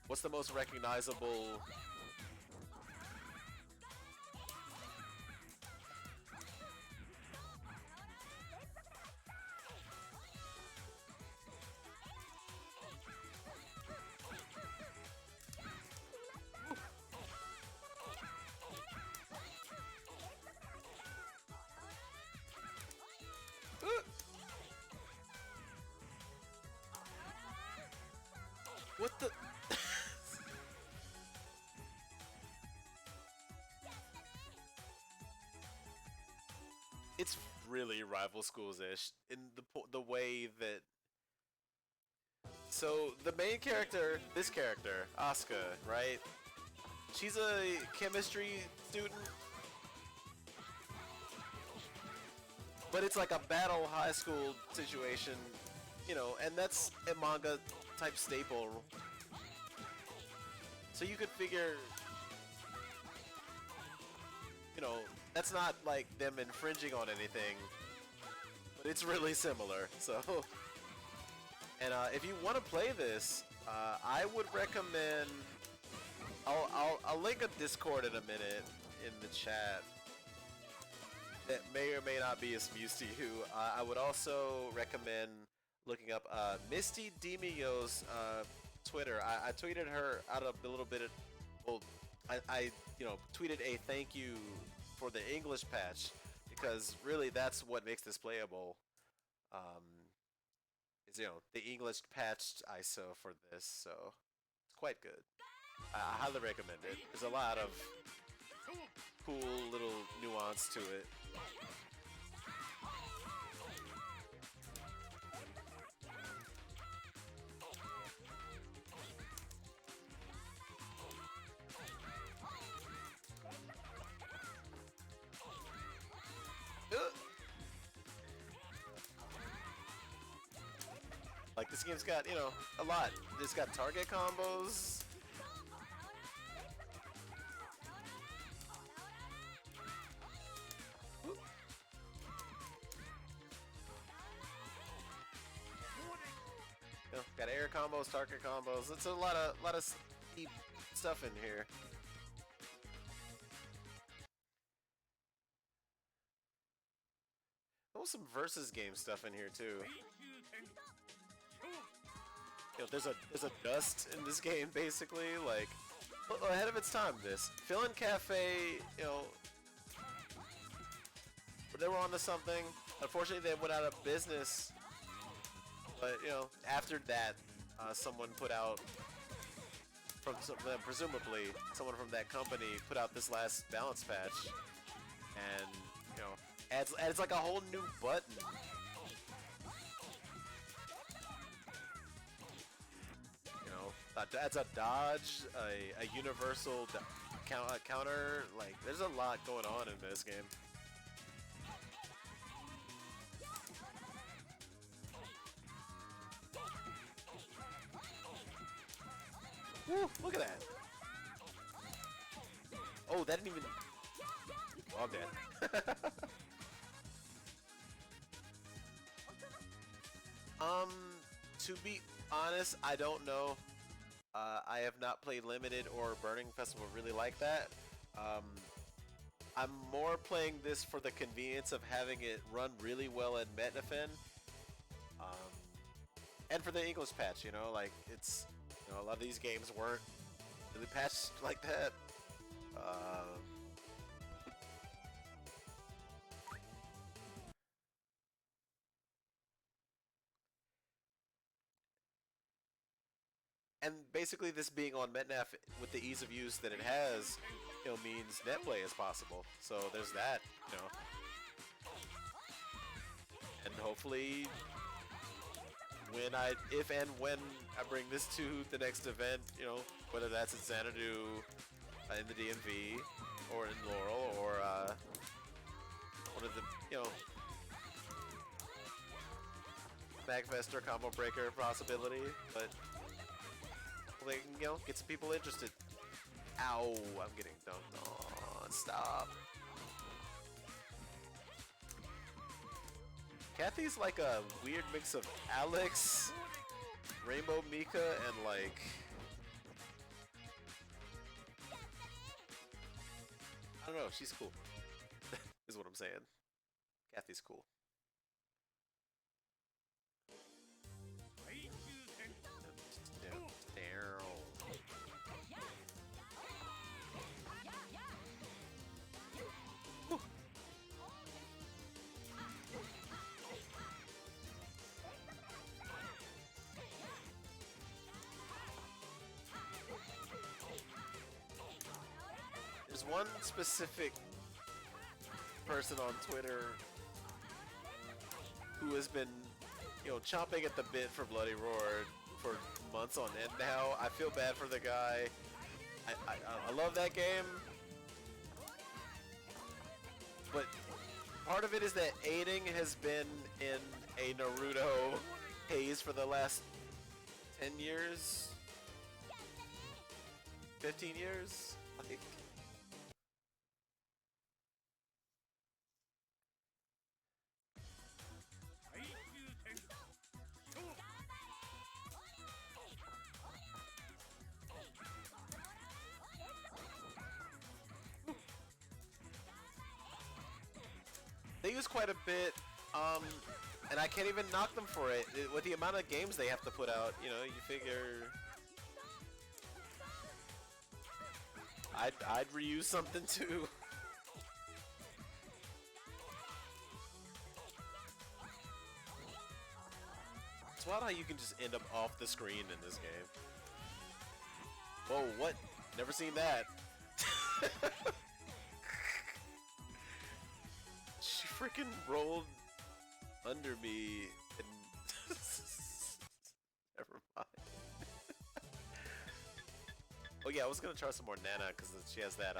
what's the most recognizable? What the? It's really rival schools-ish in the way that. So the main character, this character, Asuka, right? She's a chemistry student, but it's like a battle high school situation, you know, and that's a manga type staple. So you could figure, you know, that's not like them infringing on anything, but it's really similar. So, and if you want to play this, I would recommend. I'll link a Discord in a minute in the chat that may or may not be as used to you. I would also recommend looking up Misty Demio's Twitter. I tweeted her out a little bit. Well, I you know tweeted a thank you for the English patch because really that's what makes this playable. Is you know the English patched ISO for this, so it's quite good. I highly recommend it. There's a lot of cool little nuance to it. Like this game's got, you know, a lot. It's got target combos. You know, got air combos, target combos. It's a lot of deep stuff in here. There's some versus game stuff in here too. You know, there's a dust in this game basically, like ahead of its time. This Fill-In Cafe, you know, they were onto something. Unfortunately, they went out of business. But you know, after that, someone put out presumably someone from that company put out this last balance patch, and you know, adds like a whole new button. Adds a dodge, a universal counter. Like, there's a lot going on in this game. Woo! Look at that. Oh, that didn't even. Oh, I'm dead. To be honest, I don't know. I have not played Limited or Burning Festival really like that. I'm more playing this for the convenience of having it run really well in Metafin. And for the English patch, you know, like it's, you know, a lot of these games weren't really patched like that. And basically this being on MetNaf with the ease of use that it has, you know, means netplay is possible. So there's that, you know. And hopefully if and when I bring this to the next event, you know, whether that's in Xanadu, in the DMV, or in Laurel, or one of the, you know, Magfester combo breaker possibility, but they can, you know, get some people interested. Ow, I'm getting dunked on. Stop. Kathy's like a weird mix of Alex, Rainbow Mika, and like... I don't know, she's cool. Is what I'm saying. Kathy's cool. There's one specific person on Twitter who has been, you know, chomping at the bit for Bloody Roar for months on end now. I feel bad for the guy. I love that game, but part of it is that aiding has been in a Naruto haze for the last 10 years, 15 years. Like, they use quite a bit, and I can't even knock them for it. With the amount of games they have to put out, you know, you figure I'd reuse something too. It's wild how you can just end up off the screen in this game. Whoa, what? Never seen that. She freaking rolled under me and never mind. Oh yeah, I was gonna try some more Nana because she has that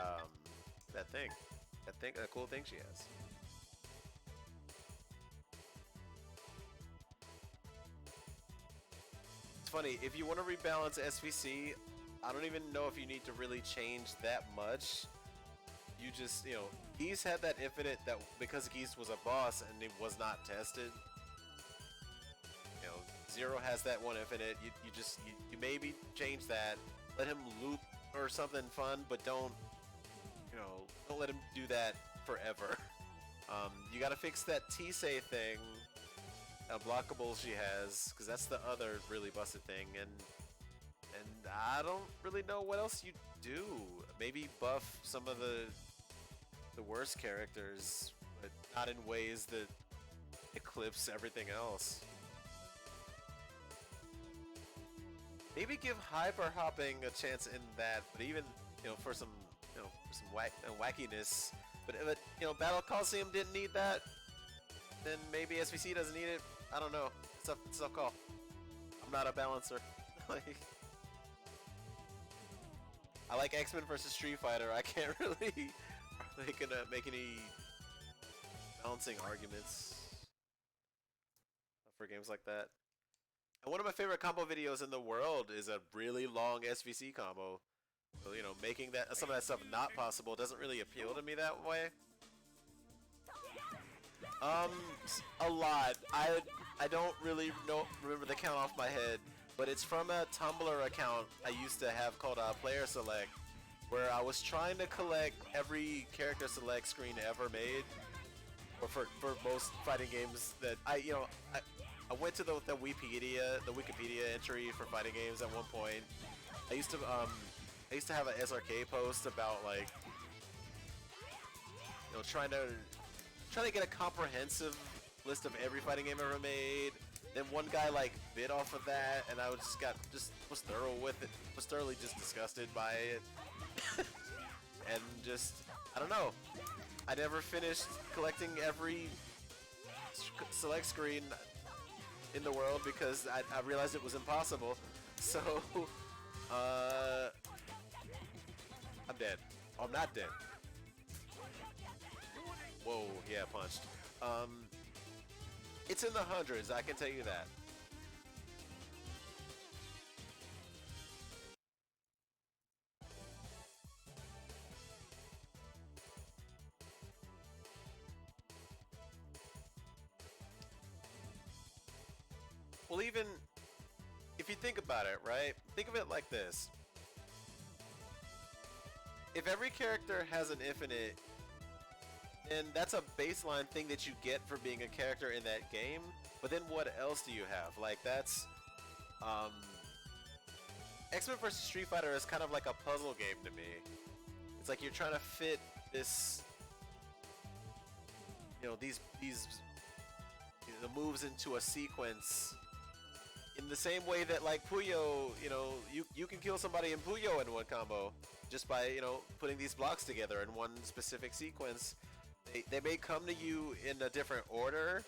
that cool thing she has. It's funny, if you want to rebalance SVC, I don't even know if you need to really change that much. You just, you know, Geese had that infinite that because Geese was a boss and it was not tested. You know, Zero has that one infinite. You maybe change that. Let him loop or something fun, but don't let him do that forever. You gotta fix that Tisei thing, unblockable she has, because that's the other really busted thing, and I don't really know what else you do. Maybe buff some of the worst characters, but not in ways that eclipse everything else. Maybe give hyper hopping a chance in that, but even, you know, for some wackiness. But Battle Coliseum didn't need that. Then maybe SVC doesn't need it. I don't know. It's a call. I'm not a balancer. Like, I like X-Men versus Street Fighter. I can't really make any balancing arguments for games like that. And one of my favorite combo videos in the world is a really long SVC combo. So, you know, making that some of that stuff not possible doesn't really appeal to me that way. A lot. I don't really remember the count off my head, but it's from a Tumblr account I used to have called Player Select, where I was trying to collect every character select screen ever made, or for most fighting games that I went to the Wikipedia entry for fighting games at one point. I used to have an SRK post about, like, you know, trying to get a comprehensive list of every fighting game ever made. Then one guy like bit off of that, and I was thoroughly just disgusted by it, and just, I don't know. I never finished collecting every select screen in the world because I realized it was impossible. So, I'm dead. Oh, I'm not dead. Whoa, yeah, punched. It's in the hundreds, I can tell you that. Well, even if you think about it, right? Think of it like this. If every character has an infinite, then that's a baseline thing that you get for being a character in that game. But then what else do you have? Like, that's... Um, X-Men vs. Street Fighter is kind of like a puzzle game to me. It's like you're trying to fit this... You know, these the moves into a sequence in the same way that, like, Puyo, you know, you can kill somebody in Puyo in one combo just by, you know, putting these blocks together in one specific sequence. They may come to you in a different order,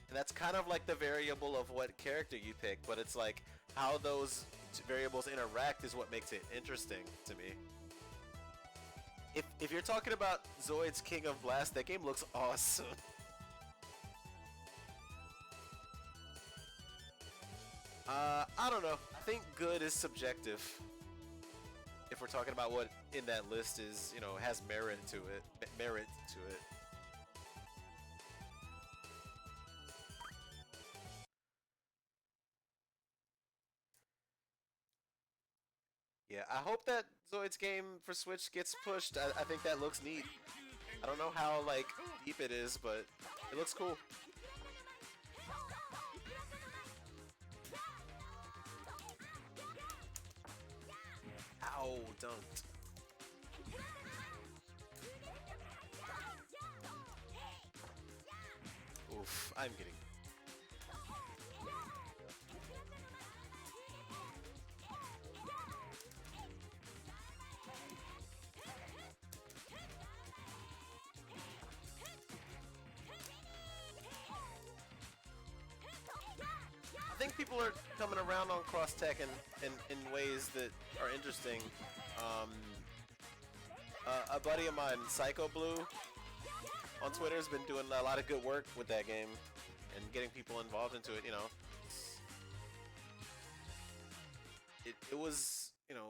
and that's kind of like the variable of what character you pick, but it's like how those variables interact is what makes it interesting to me. If you're talking about Zoid's King of Blast, that game looks awesome. I don't know. I think good is subjective. If we're talking about what in that list is, you know, has merit to it. Yeah, I hope that Zoid's game for Switch gets pushed. I think that looks neat. I don't know how, like, deep it is, but it looks cool. Ow, dunked. Oof, I'm getting... I think people are coming around on cross-tech in ways that are interesting. A buddy of mine, Psycho Blue, on Twitter has been doing a lot of good work with that game and getting people involved into it, you know. It was, you know...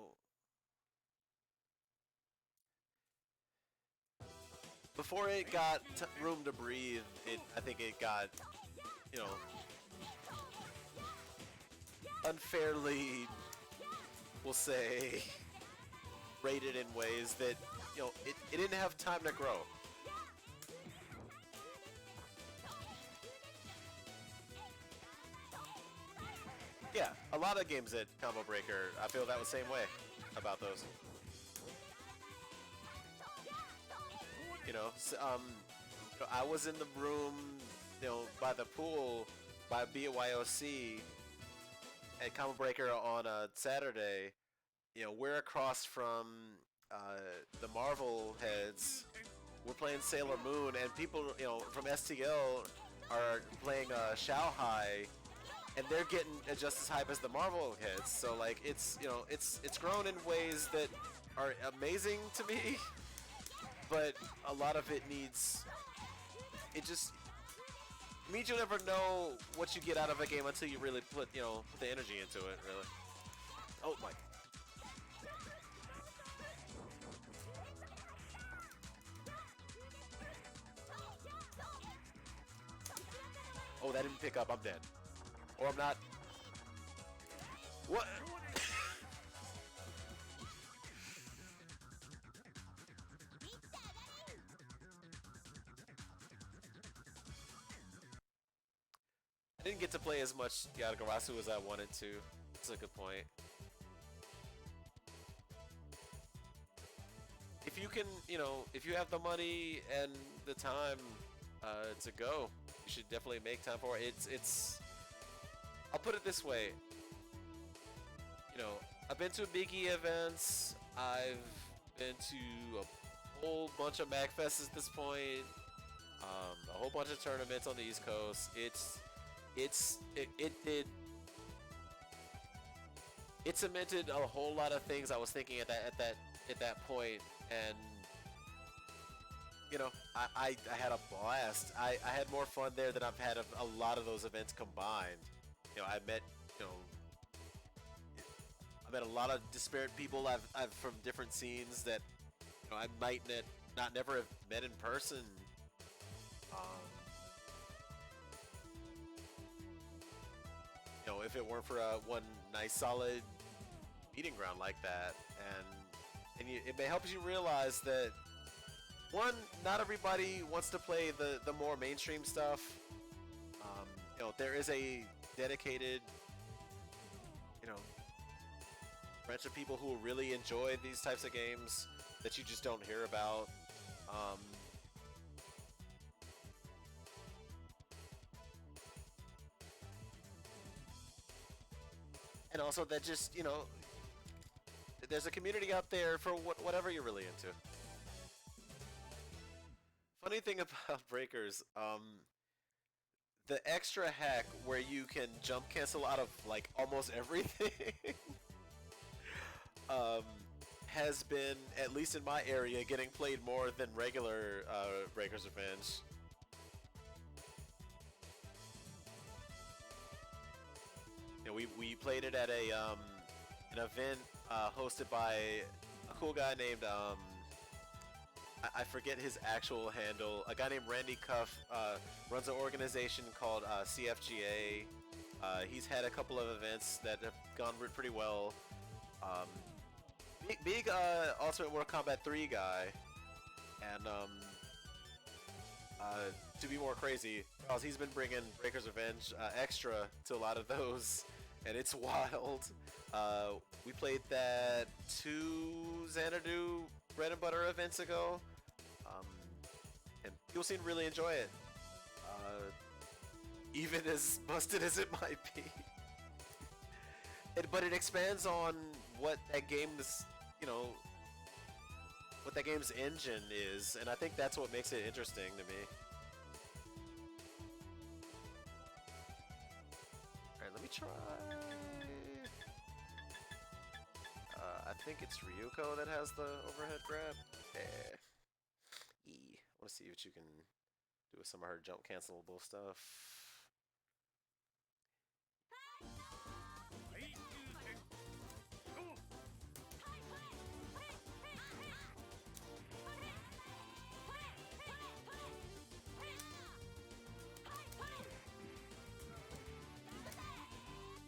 Before it got room to breathe, I think it got, you know, unfairly, we'll say, rated in ways that, you know, it didn't have time to grow. Yeah, a lot of games at Combo Breaker, I feel that was the same way about those. You know, I was in the room, you know, by the pool, by BYOC, at Combo Breaker on a Saturday. You know, we're across from the Marvel heads. We're playing Sailor Moon, and people, you know, from STL are playing Shao Hai, and they're getting just as hype as the Marvel heads. So, like, it's, you know, it's grown in ways that are amazing to me. But a lot of it needs, it means you'll never know what you get out of a game until you really put, you know, the energy into it, really. Oh my. Oh, that didn't pick up, I'm dead. Or I'm not. What? I didn't get to play as much Yatagarasu as I wanted to. That's a good point. If you can, you know, if you have the money and the time to go, you should definitely make time for it. I'll put it this way. You know, I've been to Biggie events. I've been to a whole bunch of MagFests at this point. A whole bunch of tournaments on the East Coast. It cemented a whole lot of things I was thinking at that point, and you know, I had a blast. I had more fun there than I've had of a lot of those events combined. You know, you know, I met a lot of disparate people I've from different scenes that you know I might not never have met in person. Um, you know, if it weren't for one nice solid meeting ground like that, it may help you realize that one, not everybody wants to play the more mainstream stuff. You know, there is a dedicated, you know, bunch of people who really enjoy these types of games that you just don't hear about. Um, and also that just, you know, there's a community out there for whatever you're really into. Funny thing about Breakers, the extra hack where you can jump cancel out of like almost everything um, has been, at least in my area, getting played more than regular Breakers Revenge. You know, we played it at an event hosted by a cool guy named I forget his actual handle. A guy named Randy Cuff runs an organization called CFGA. He's had a couple of events that have gone pretty well. Um, big Ultimate Mortal Kombat 3 guy, and to be more crazy, he's been bringing Breaker's Revenge extra to a lot of those, and it's wild. We played that 2 Xanadu bread and butter events ago, um, and people seem to really enjoy it, even as busted as it might be. But it expands on what that game's, you know, what that game's engine is, and I think that's what makes it interesting to me. Alright, let me try... I think it's Ryuko that has the overhead grab. Yeah. I want to see what you can do with some of her jump cancelable stuff.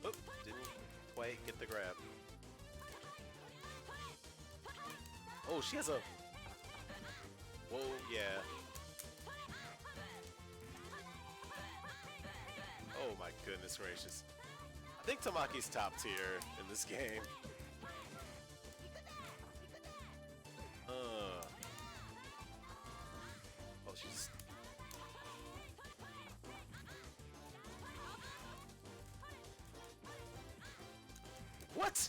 Oop, didn't quite get the grab. Oh, she has a... Whoa, yeah. Oh my goodness gracious. I think Tamaki's top tier in this game. Oh, she's... What?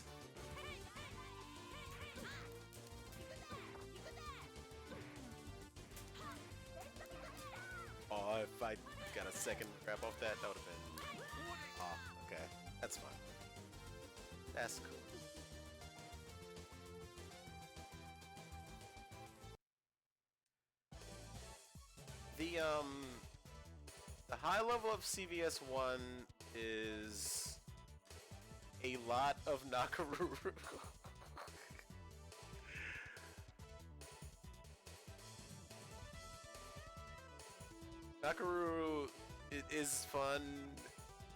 Oh, if I got a second grab off that, that would have been... Oh, okay. That's fine. That's cool. The high level of CVS 1 is a lot of Nakaruru. Nakaruru is fun,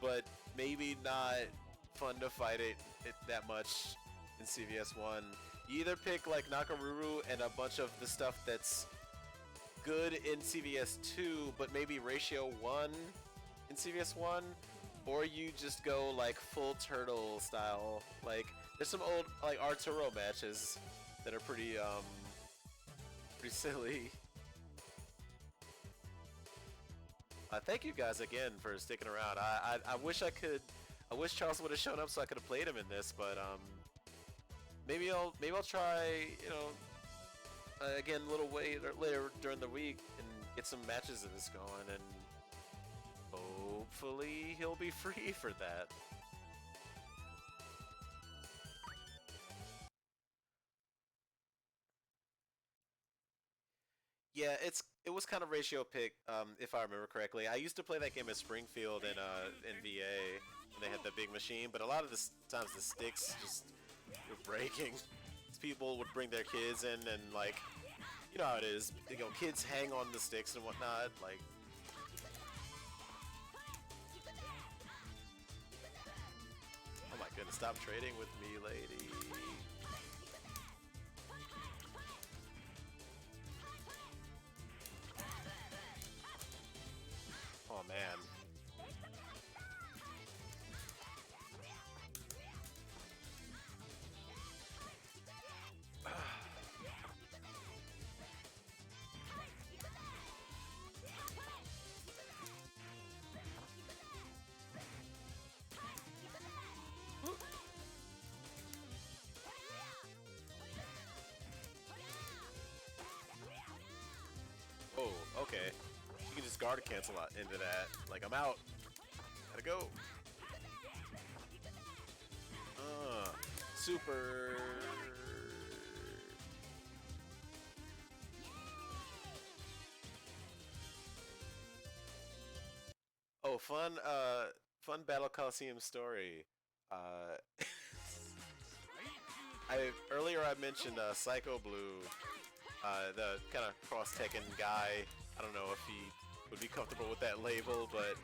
but maybe not fun to fight it that much in CVS 1. You either pick like Nakaruru and a bunch of the stuff that's good in CVS 2, but maybe ratio 1 in CVS 1, or you just go like full turtle style. Like there's some old like Arturo matches that are pretty silly. Thank you guys again for sticking around. I wish I wish Charles would have shown up so I could have played him in this, but maybe I'll try, you know, again a little later during the week and get some matches of this going, and hopefully he'll be free for that. Yeah, it was kind of ratio pick, if I remember correctly. I used to play that game at Springfield in VA when they had the big machine, but a lot of the times the sticks just were breaking. People would bring their kids in and like, you know how it is. You know, kids hang on the sticks and whatnot. Like, oh my goodness, stop trading with me, lady. Oh man. Oh, okay. You can just guard cancel out into that. Like, I'm out. Gotta go. Super. Oh, fun Battle Coliseum story. Uh, earlier I mentioned Psycho Blue, the kind of cross Tekken guy. I don't know if he would be comfortable with that label, but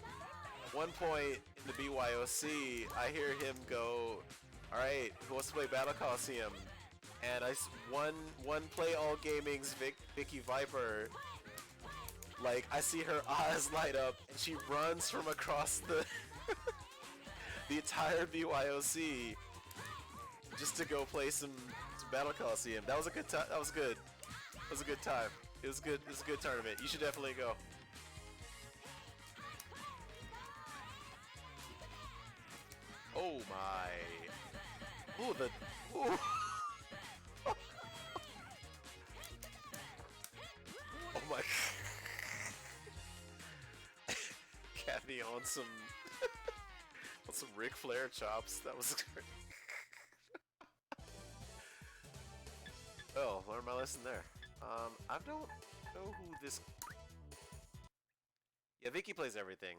at one point in the BYOC, I hear him go, "All right, who wants to play Battle Coliseum?" And one play all gaming's Vicky Viper. Like, I see her eyes light up, and she runs from across the the entire BYOC just to go play some Battle Coliseum. That was a good time. That was good. That was a good time. It was good. It was a good tournament. You should definitely go. Oh my! Ooh, the ooh. Oh my! Kathy on some on some Ric Flair chops. That was great. Well, learned my lesson there. I don't know who this. Yeah, Vicky plays everything.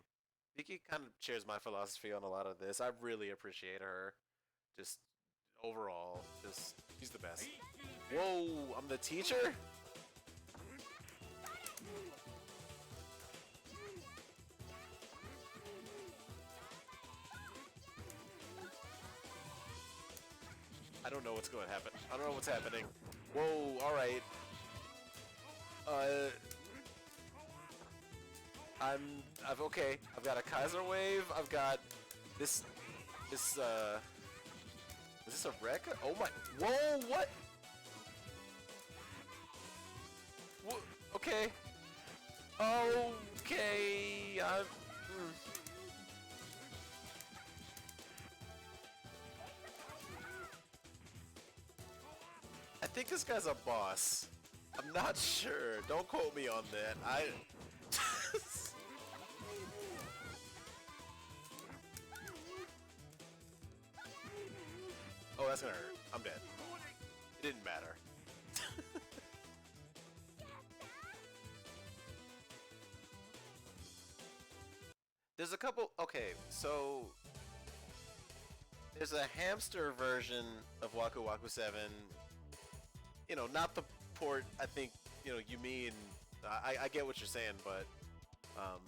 Vicky kind of shares my philosophy on a lot of this. I really appreciate her. Just overall, just she's the best. Whoa, I'm the teacher? I don't know what's going to happen. I don't know what's happening. Whoa, alright. Uh, I've okay. I've got a Kaiser Wave. I've got this, is this a wreck? Oh my, whoa, what? Okay. Okay, I think this guy's a boss. I'm not sure. Don't quote me on that. Oh, that's gonna hurt. I'm dead. It didn't matter. There's a couple. Okay, so there's a hamster version of Waku Waku 7. You know, not the port. I think you mean. I get what you're saying, but um,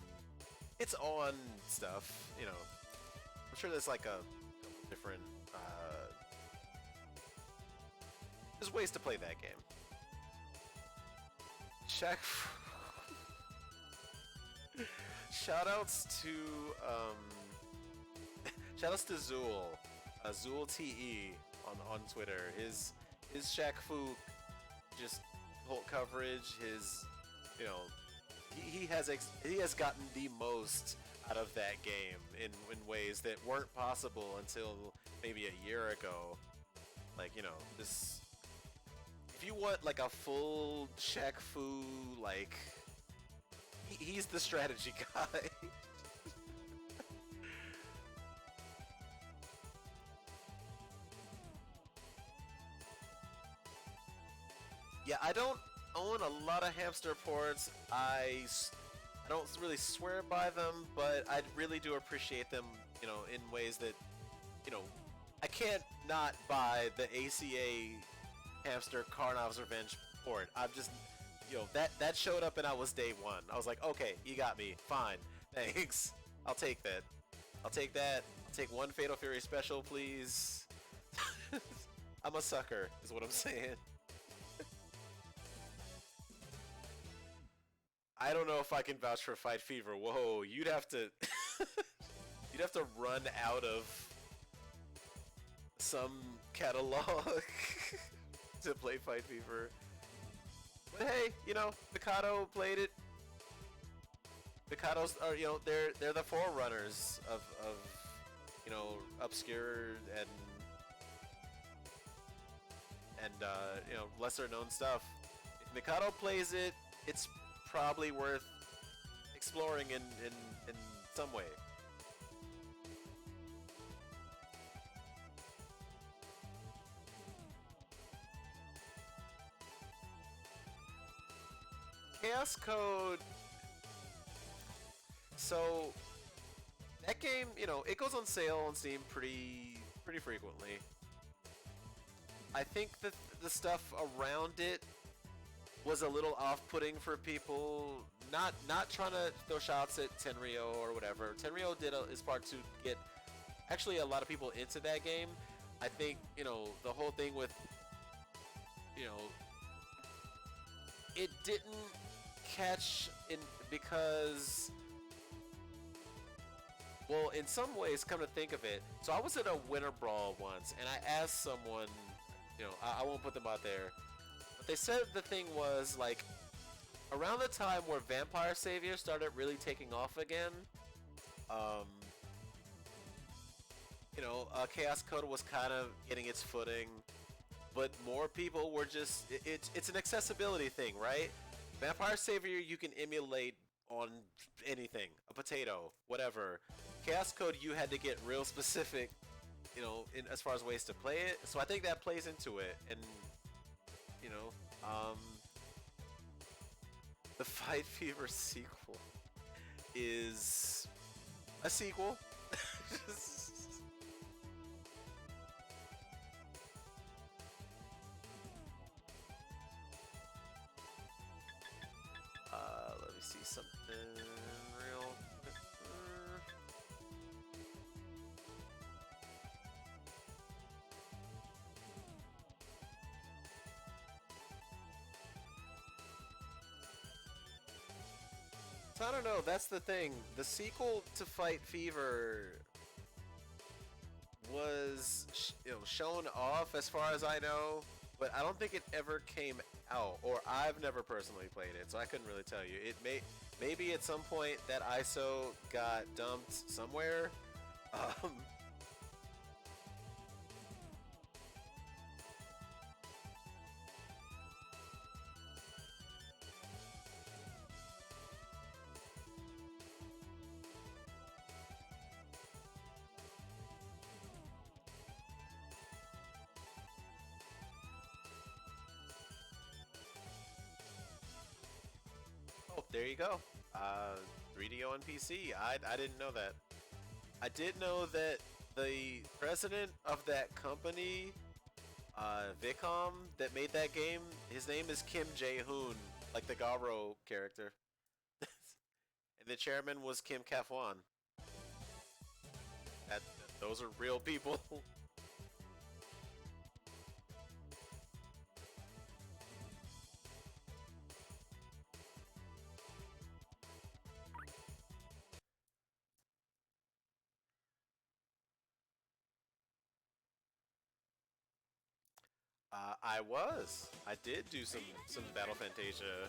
it's on stuff. You know, I'm sure there's like a couple different. There's ways to play that game. Shaq. Shoutouts to shoutouts to Zool, Zool TE on Twitter. His Shaq Fu just whole coverage. His he has gotten the most out of that game in ways that weren't possible until maybe a year ago. Like this. If you want like a full Shaq Fu like. He's the strategy guy. Yeah, I don't own a lot of hamster ports. I don't really swear by them, but I really do appreciate them, you know, in ways that, you know, I can't not buy the ACA hamster Karnav's Revenge port. I'm just, you know, that showed up and I was day one. I was like, okay, you got me, fine, thanks. I'll take that. I'll take that. I'll take one Fatal Fury special, please. I'm a sucker, is what I'm saying. I don't know if I can vouch for Fight Fever. Whoa, you'd have to you'd have to run out of some catalog to play Fight Fever. But hey, you know, Mikado played it. Mikados are, you know, they're the forerunners of you know, obscure and you know, lesser known stuff. If Mikado plays it, it's probably worth exploring in some way. Chaos Code. So that game, you know, it goes on sale on Steam pretty frequently. I think that the stuff around it was a little off-putting for people. Not trying to throw shots at Tenryo or whatever. Tenryo did his part to get actually a lot of people into that game. I think, you know, the whole thing with, you know, it didn't catch in because, well, in some ways, come to think of it, so I was at a Winter Brawl once, and I asked someone, you know, I won't put them out there, but they said the thing was, like, around the time where Vampire Savior started really taking off again, you know, Chaos Code was kind of getting its footing, but more people were just, it's an accessibility thing, right? Vampire Savior you can emulate on anything, a potato, whatever. Chaos Code you had to get real specific, you know, as far as ways to play it, so I think that plays into it, and, you know, the Fight Fever sequel is a sequel. Let me see something real quick. So I don't know, that's the thing. The sequel to Fight Fever was, you know, shown off as far as I know, but I don't think it ever came out, or I've never personally played it, so I couldn't really tell you. It maybe at some point that ISO got dumped somewhere. Oh, there you go. 3DO on PC. I didn't know that. I did know that the president of that company, Vicom, that made that game, his name is Kim Jae-hoon, like the Garo character. And the chairman was Kim Kafwan. Those are real people. I was. I did do some Battle Fantasia.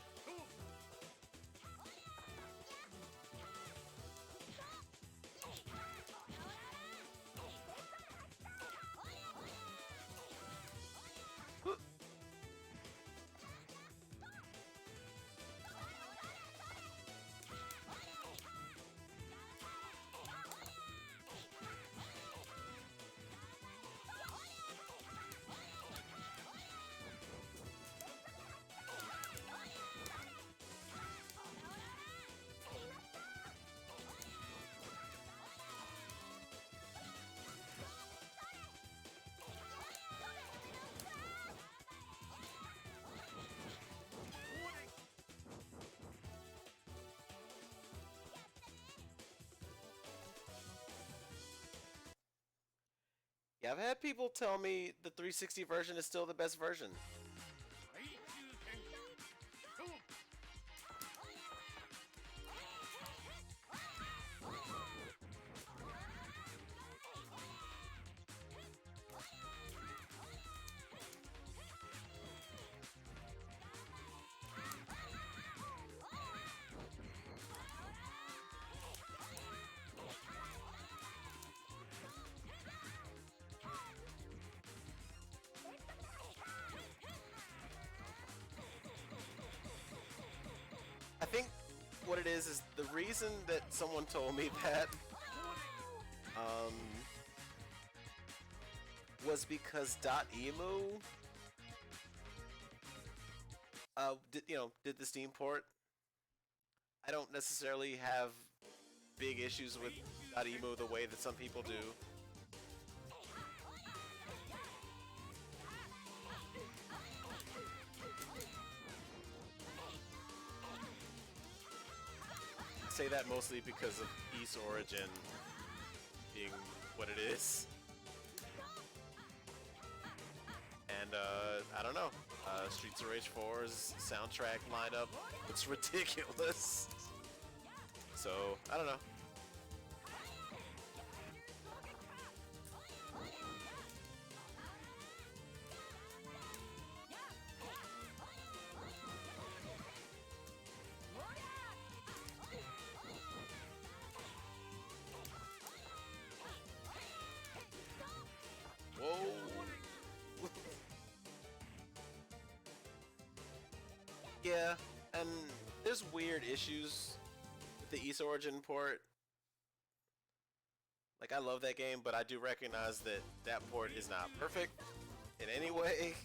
I've had people tell me the 360 version is still the best version. I think what it is the reason that someone told me that was because .emu did the Steam port. I don't necessarily have big issues with .emu the way that some people do. I say that mostly because of East Origin being what it is. And I don't know. Streets of Rage 4's soundtrack lineup looks ridiculous. So, I don't know. Whoa. Yeah, and there's weird issues with the East Origin port. Like, I love that game, but I do recognize that that port is not perfect in any way.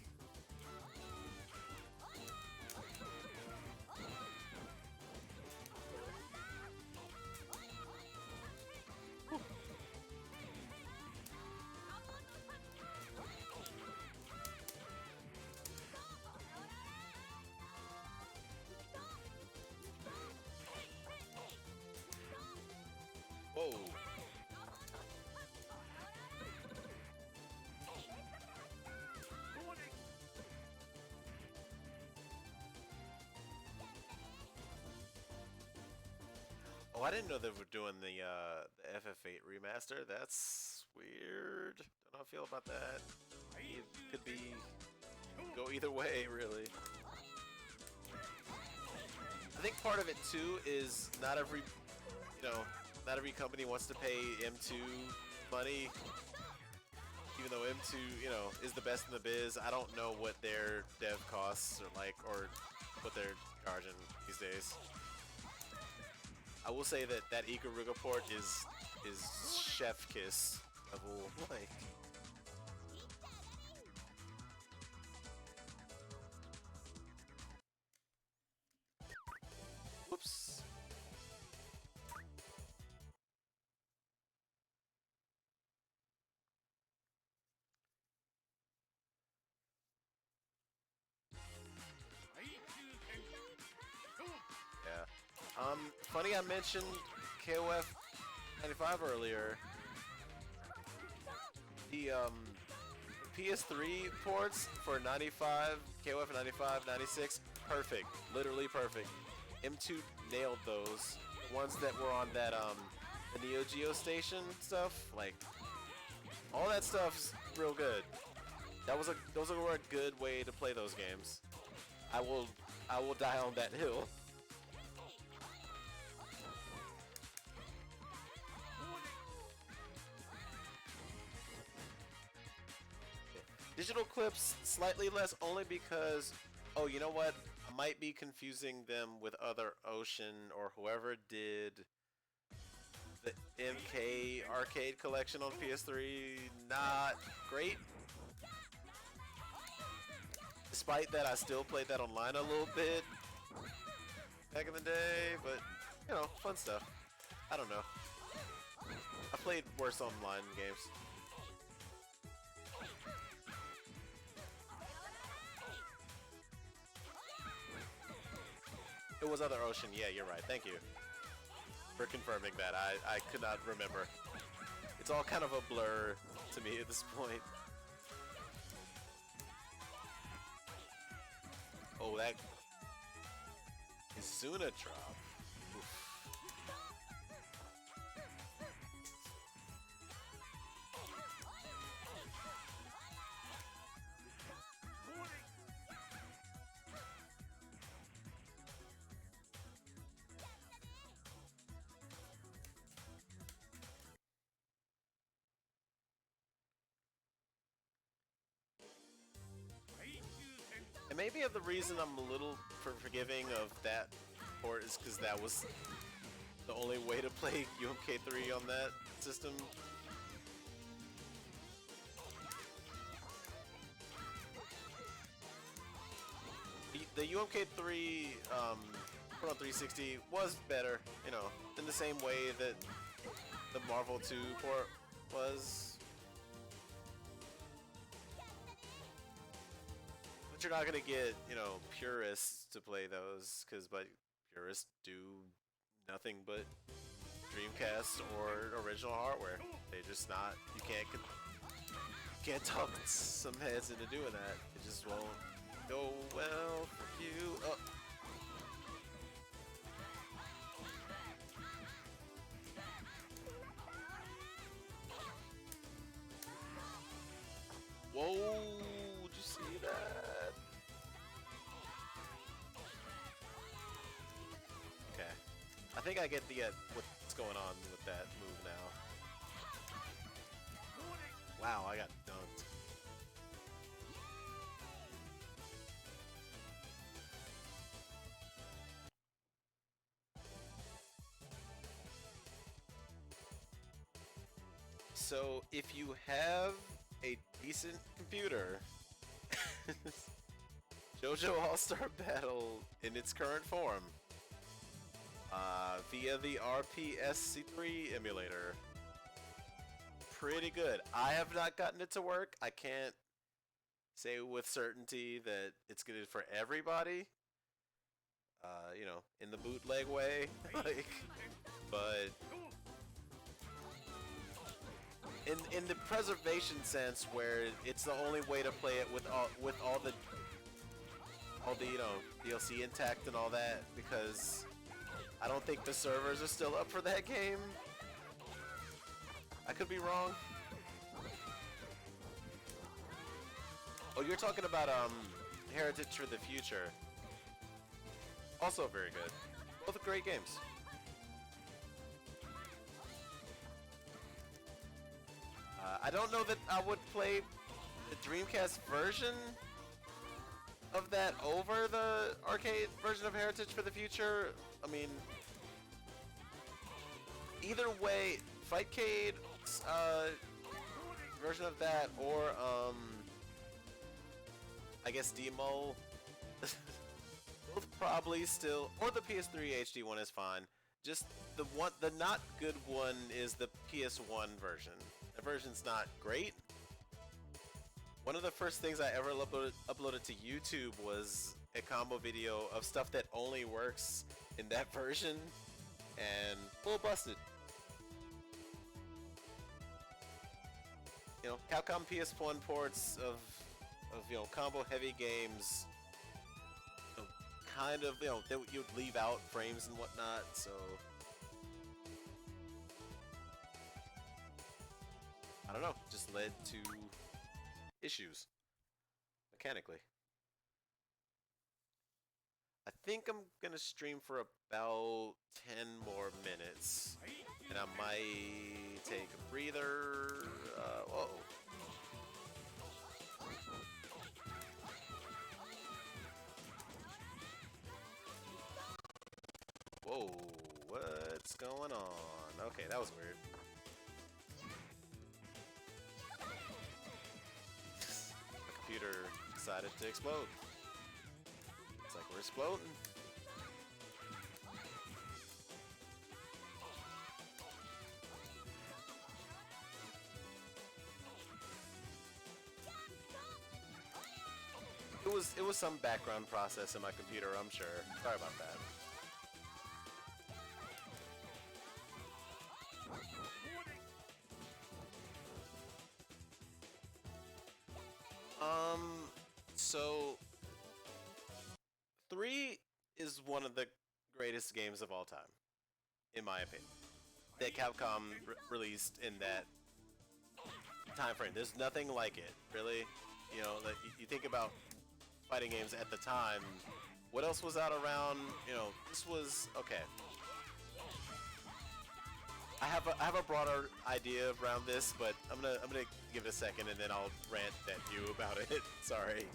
Whoa. Oh, I didn't know they were doing the FF8 remaster. That's weird. Don't know how I feel about that. It could go either way, really. I think part of it too is not every company wants to pay M2 money. Even though M2, is the best in the biz, I don't know what their dev costs are like or what they're charging these days. I will say that Ikaruga port is chef kiss level, like. Whoops. Yeah. Funny I mentioned KOF 95 earlier. The PS3 ports for 95, KOF 95, 96, perfect. Literally perfect. M2 nailed those. The ones that were on that the Neo Geo station stuff, like all that stuff's real good. Those were a good way to play those games. I will die on that hill. Digital clips slightly less only because, oh, you know what? I might be confusing them with other Ocean or whoever did the MK arcade collection on PS3. Not great. Despite that, I still played that online a little bit back in the day, but, fun stuff. I don't know. I played worse online games. It was other Ocean. Yeah, you're right. Thank you for confirming that. I could not remember. It's all kind of a blur to me at this point. Oh, that Izuna drop. Oof. And maybe the reason I'm a little forgiving of that port is because that was the only way to play UMK3 on that system. The UMK3 port on 360 was better, you know, in the same way that the Marvel 2 port was. You're not gonna get, you know, purists to play those, because purists do nothing but Dreamcast or original hardware. They just not. You can't talk some heads into doing that. It just won't go well for you. Oh. Whoa! Did you see that? I think I get what's going on with that move now. Wow, I got dunked. So, if you have a decent computer, JoJo All-Star Battle in its current form, via the RPSC3 emulator. Pretty good. I have not gotten it to work. I can't say with certainty that it's good for everybody. You know, in the bootleg way, like, but in the preservation sense, where it's the only way to play it with all the you know, DLC intact and all that, because I don't think the servers are still up for that game. I could be wrong. Oh, you're talking about Heritage for the Future. Also very good. Both great games. I don't know that I would play the Dreamcast version of that over the arcade version of Heritage for the Future. I mean, either way, Fightcade's version of that, or I guess Demo, both probably still, or the PS3 HD one is fine. Just the not good one is the PS1 version. The version's not great. One of the first things I ever uploaded to YouTube was a combo video of stuff that only works in that version, and full busted. You know, Capcom PS1 ports of you know, combo heavy games, you know, kind of, you know, you'd leave out frames and whatnot, so I don't know, just led to issues mechanically. I think I'm gonna stream for about 10 more minutes, and I might take a breather. Whoa. Whoa, what's going on? Okay, that was weird. My computer decided to explode. It's like we're exploding. It was some background process in my computer, I'm sure. Sorry about that. So 3 is one of the greatest games of all time, in my opinion. That Capcom released in that time frame. There's nothing like it, really. You know, like you think about fighting games at the time. What else was out around? You know, this was okay. I have a broader idea around this, but I'm gonna give it a second and then I'll rant at you about it. Sorry.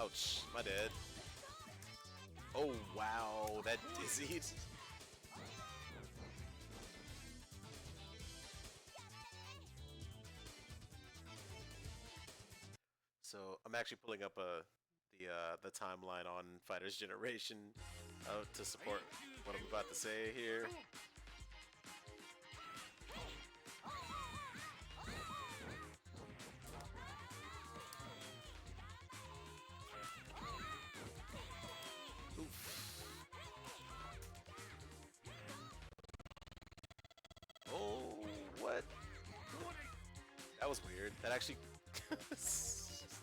Ouch, my dad. Oh wow, that dizzied. So I'm actually pulling up the timeline on Fighters Generation to support what I'm about to say here. Oof. Oh, what? That was weird. That actually.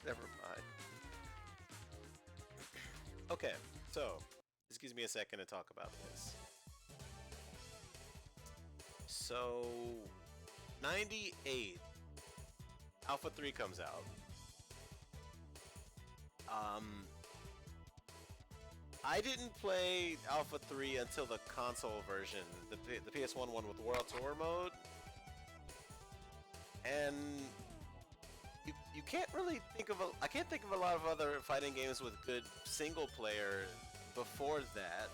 Never mind. Okay, so this gives me a second to talk about this. So, 98, Alpha 3 comes out. I didn't play Alpha 3 until the console version, the PS1 one with World Tour mode. And you can't really think of I can't think of a lot of other fighting games with good single player before that.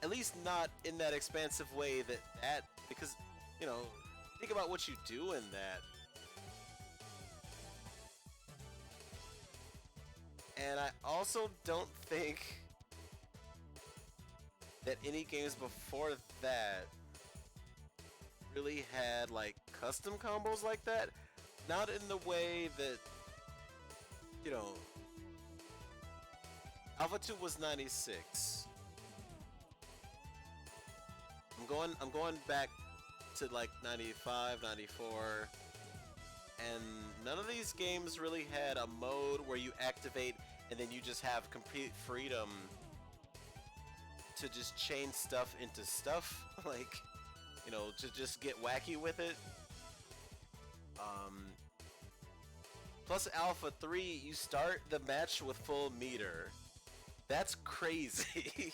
At least not in that expansive way that because, you know, think about what you do in that. And I also don't think that any games before that really had like custom combos like that. Not in the way that, you know, Alpha 2 was 96. I'm going back to like 95, 94. And none of these games really had a mode where you activate and then you just have complete freedom to just chain stuff into stuff. Like, you know, to just get wacky with it. Plus Alpha 3, you start the match with full meter. That's crazy.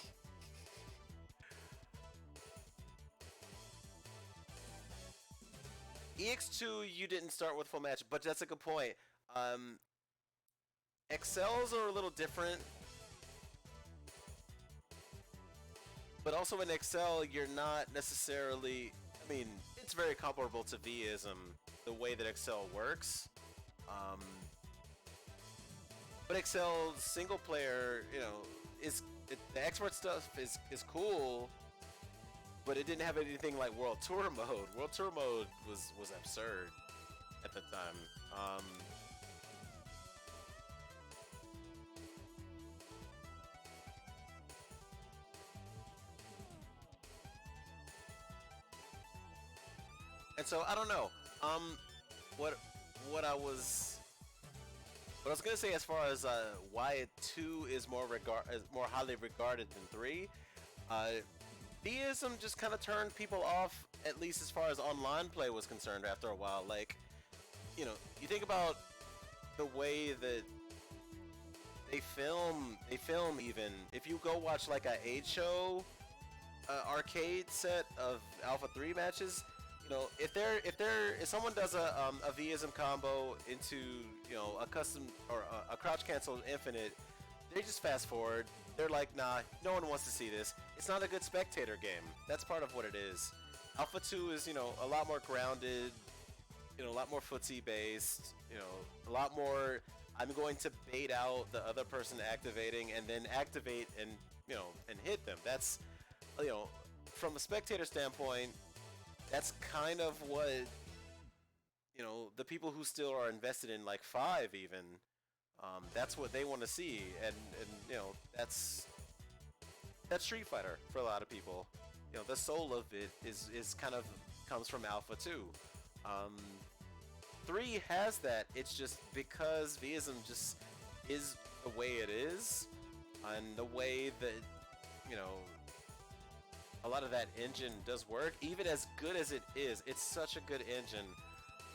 EX2, you didn't start with full match, but that's a good point. XLs are a little different. But also in XL, you're not necessarily... I mean, it's very comparable to Vism, the way that XL works. But XL single player, you know, the expert stuff is cool, but it didn't have anything like World Tour mode. World Tour mode was absurd at the time. And so I don't know. What I was gonna say as far as why 2 is more highly regarded than 3. Theism just kind of turned people off, at least as far as online play was concerned. After a while, like, you know, you think about the way that they film even. If you go watch like a 8 show arcade set of Alpha 3 matches, you know, if someone does a Vism combo into, you know, a custom or a crouch cancel infinite, they just fast forward. They're like, nah, no one wants to see this. It's not a good spectator game. That's part of what it is. Alpha 2 is, you know, a lot more grounded, you know, a lot more footsie based, you know, a lot more, I'm going to bait out the other person activating and then activate and, you know, and hit them. That's, you know, from a spectator standpoint, that's kind of what, you know, the people who still are invested in like 5 even, that's what they want to see, and you know, that's that's Street Fighter for a lot of people. You know, the soul of it is kind of comes from Alpha 2. Um, 3 has that. It's just because Vism just is the way it is, and the way that, you know, a lot of that engine does work. Even as good as it is, it's such a good engine.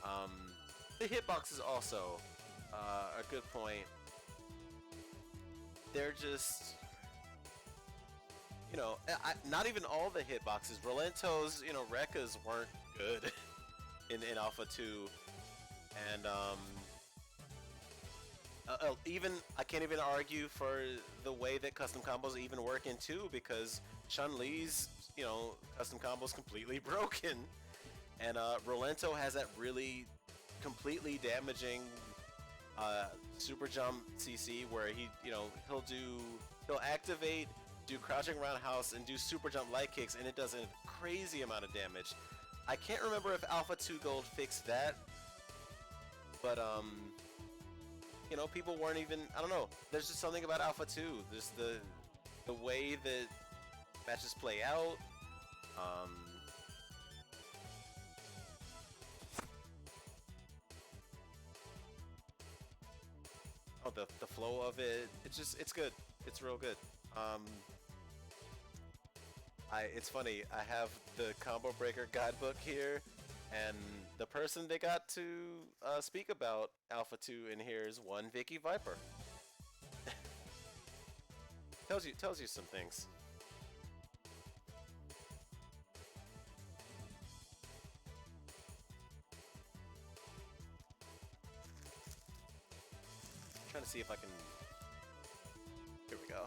Um, the hitboxes also a good point. They're just, you know, not even all the hitboxes. Rolento's, you know, Rekkas weren't good in Alpha 2. And even I can't even argue for the way that custom combos even work in 2, because Chun-Li's, you know, custom combos completely broken, and Rolento has that really completely damaging super jump CC where he, you know, he'll activate, do crouching roundhouse, and do super jump light kicks, and it does a crazy amount of damage. I can't remember if Alpha 2 Gold fixed that, but you know, people weren't even, I don't know, there's just something about Alpha 2, there's the way that matches play out. Oh, the flow of it, it's good, it's real good. It's funny, I have the Combo Breaker guidebook here, and the person they got to speak about Alpha 2 in here is one Vicky Viper. tells you some things. I'm trying to see if I can. Here we go.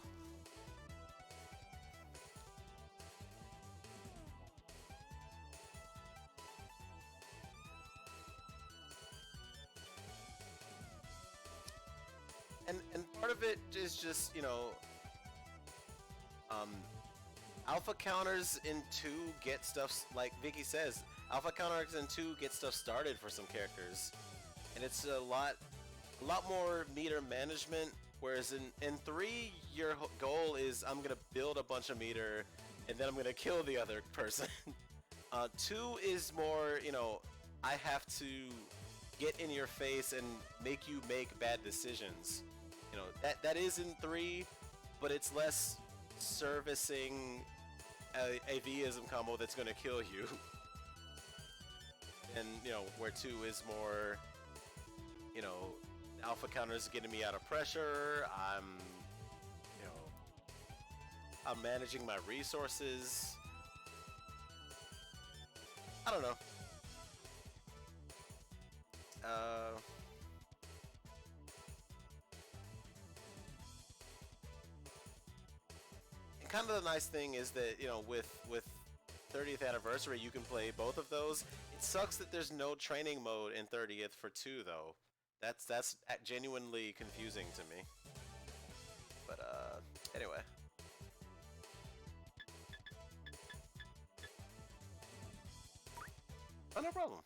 And part of it is just, you know, alpha counters in 2 get stuff, like Vicky says, alpha counters in 2 get stuff started for some characters, and it's a lot more meter management, whereas in 3 your goal is I'm gonna build a bunch of meter and then I'm gonna kill the other person. 2 is more, you know, I have to get in your face and make you make bad decisions. You know, that is in 3, but it's less servicing a Vism combo that's gonna kill you. And, you know, where 2 is more, you know, alpha counters getting me out of pressure, you know, I'm managing my resources. I don't know. And kind of the nice thing is that, you know, with 30th anniversary, you can play both of those. It sucks that there's no training mode in 30th for 2 though. That's genuinely confusing to me. But anyway. Oh, no problem.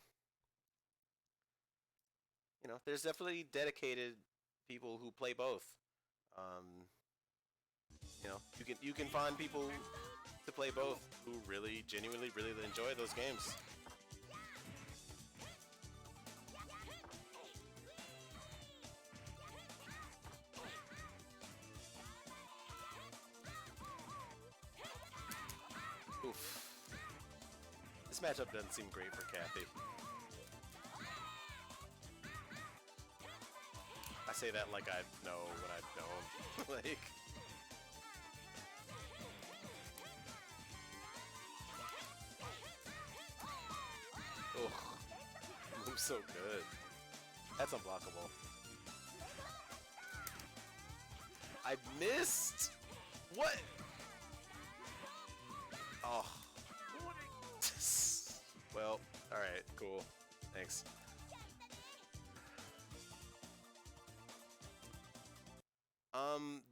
You know, there's definitely dedicated people who play both. You know, you can find people to play both who really genuinely really enjoy those games. Oof. This matchup doesn't seem great for Kathy. I say that like I know what I don't. Like. Ugh. Move's so good. That's unblockable. I missed! What? Oh. Well, alright, cool. Thanks.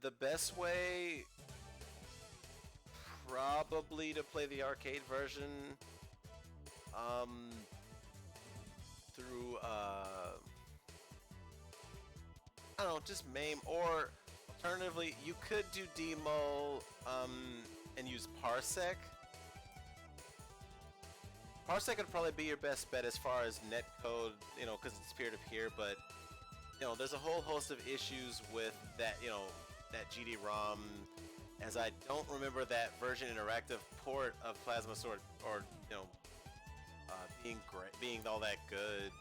The best way probably to play the arcade version through I don't know, just MAME, or alternatively you could do demo and use Parsec. Parsec would probably be your best bet as far as netcode, you know, because it's peer-to-peer, but, you know, there's a whole host of issues with that, you know, that GD-ROM, as I don't remember that version interactive port of Plasma Sword, or, you know, being all that good.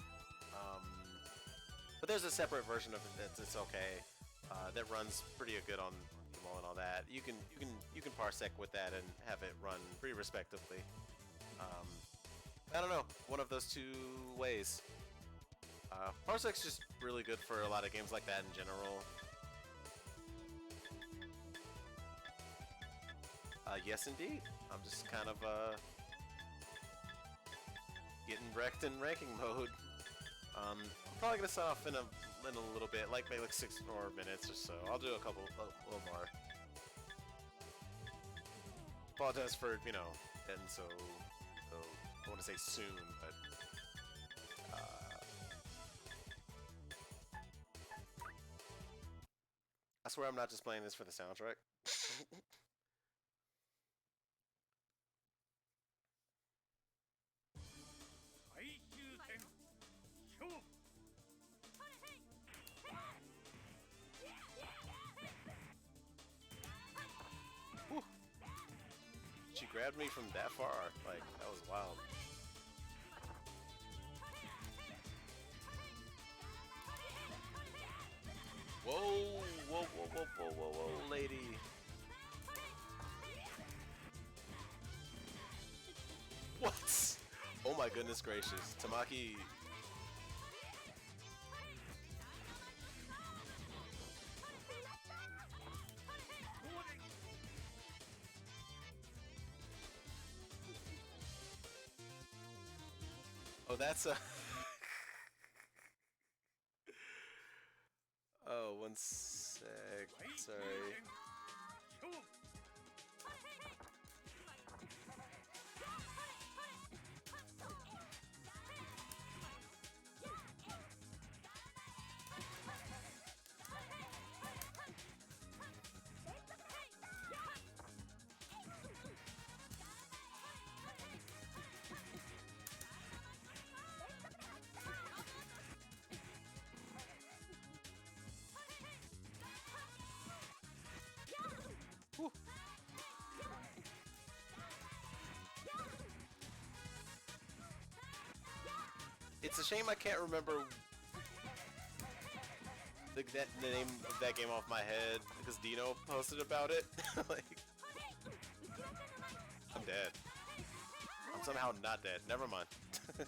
But there's a separate version of it that's okay, that runs pretty good on Emo and all that. You can Parsec with that and have it run pretty respectively. I don't know, one of those two ways. Parsec's just really good for a lot of games like that in general. Yes, indeed. I'm just kind of getting wrecked in ranking mode. I'm probably gonna sign off in a little bit, like maybe like 6 more minutes or so. I'll do a little more. Apologize for, you know, getting so I want to say soon, but I swear I'm not just playing this for the soundtrack. Whew. She grabbed me from that far, like, that was wild. Whoa, whoa, whoa, whoa, whoa, whoa, whoa, lady. What? Oh my goodness gracious. Tamaki. Oh, that's a... Oh, one sec. Sorry. Whew. It's a shame I can't remember the name of that game off my head because Dino posted about it. Like, I'm dead. I'm somehow not dead. Never mind. I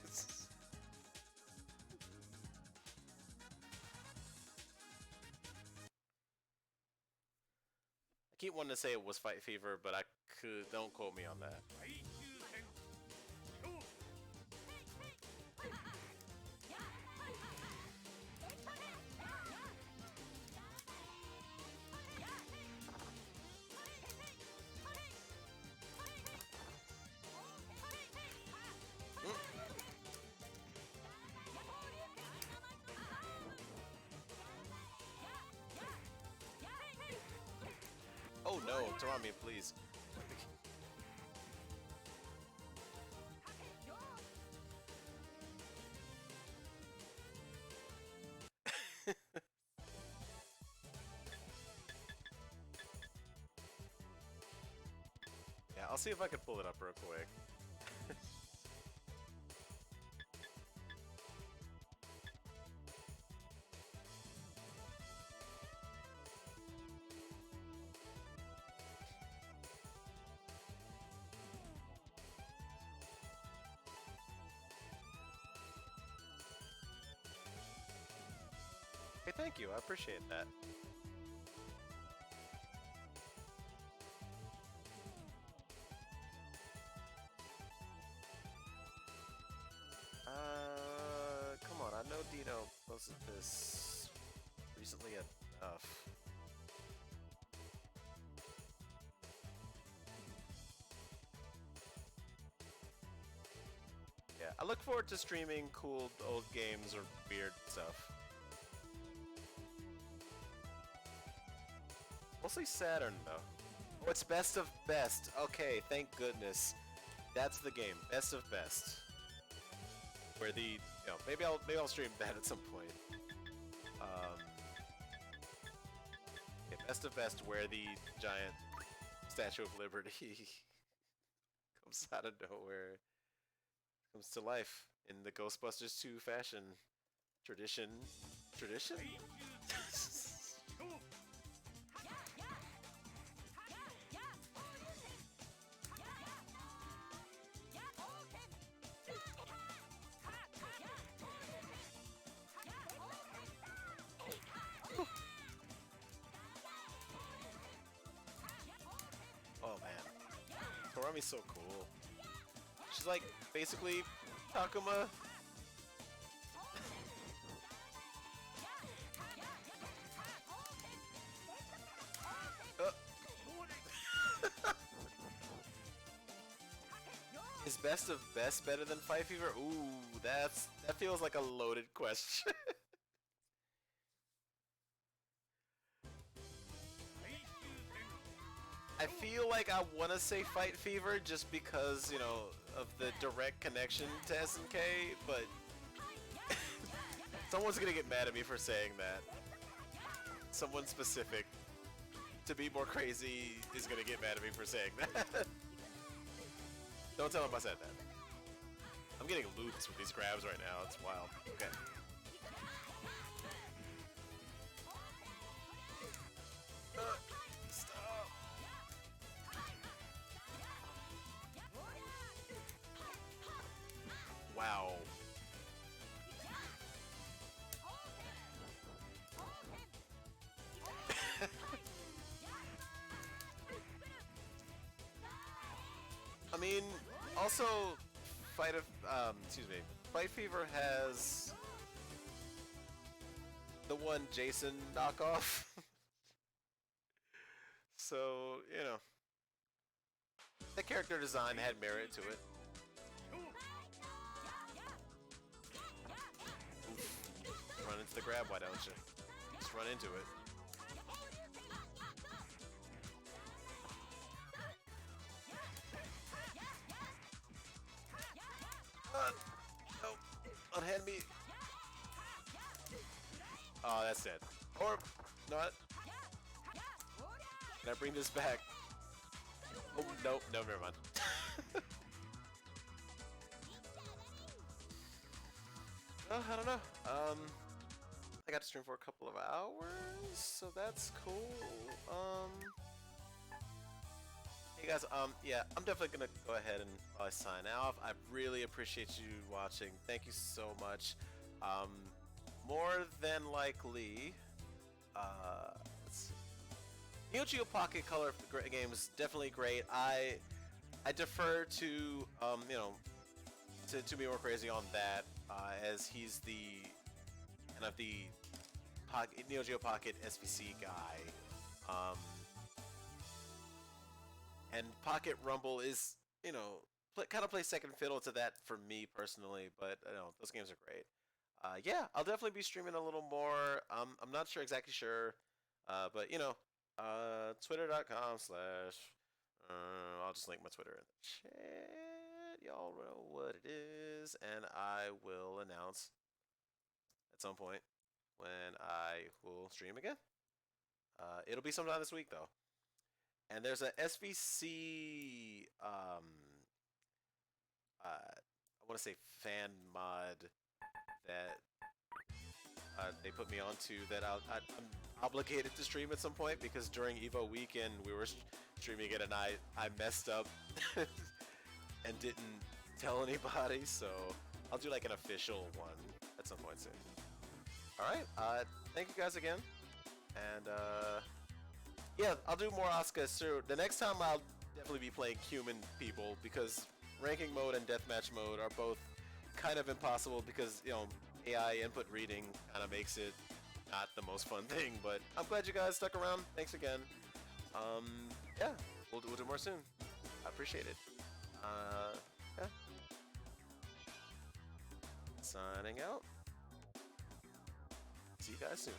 keep wanting to say it was Fight Fever, but don't quote me on that. Oh no, Tarami, please. Yeah, I'll see if I can pull it up real quick. Hey, thank you, I appreciate that. Come on, I know Dino posted this recently enough. Yeah, I look forward to streaming cool old games or weird stuff. Mostly Saturn, though. What's best of best? Okay, thank goodness. That's the game. Best of best. Where the, you know, maybe I'll stream that at some point. Yeah, best of best, where the giant Statue of Liberty comes out of nowhere, comes to life in the Ghostbusters 2 fashion. Tradition? Oh man, Torami's so cool. She's like basically Takuma. Is best of best better than Fight Fever? Ooh, that feels like a loaded question. I feel like I want to say Fight Fever just because, you know, of the direct connection to SNK, but someone's gonna get mad at me for saying that. Someone specific, to be more crazy, is gonna get mad at me for saying that. Don't tell him I said that. I'm getting looped with these grabs right now, it's wild. Okay. Stop. Wow. I mean, also, Fight Fever has the one Jason knockoff. So, you know, the character design had merit to it. Oof. Run into the grab, why don't you? Just run into it. No, unhand me. Oh, that's it. Or not. Can I bring this back? Oh, no, never mind. Oh, I don't know. I got to stream for a couple of hours, so that's cool. Hey guys, yeah, I'm definitely gonna go ahead and sign off. I really appreciate you watching. Thank you so much. More than likely, let's see. Neo Geo Pocket Color games definitely great. I defer to you know, to be more crazy on that, as he's the kind of the Neo Geo Pocket SVC guy. And Pocket Rumble is, you know, kind of plays second fiddle to that for me personally, but you know, those games are great. Yeah, I'll definitely be streaming a little more. I'm not sure exactly sure, but you know, twitter.com/. I'll just link my Twitter in the chat. Y'all know what it is, and I will announce at some point when I will stream again. It'll be sometime this week though. And there's a SVC, I want to say fan mod that they put me onto that I'm obligated to stream at some point, because during EVO weekend we were streaming it and I messed up and didn't tell anybody, so I'll do like an official one at some point soon. Alright, thank you guys again, and yeah, I'll do more Asuka. So the next time I'll definitely be playing human people, because ranking mode and deathmatch mode are both kind of impossible, because, you know, AI input reading kind of makes it not the most fun thing. But I'm glad you guys stuck around. Thanks again. Yeah, we'll do more soon. I appreciate it. Yeah. Signing out. See you guys soon.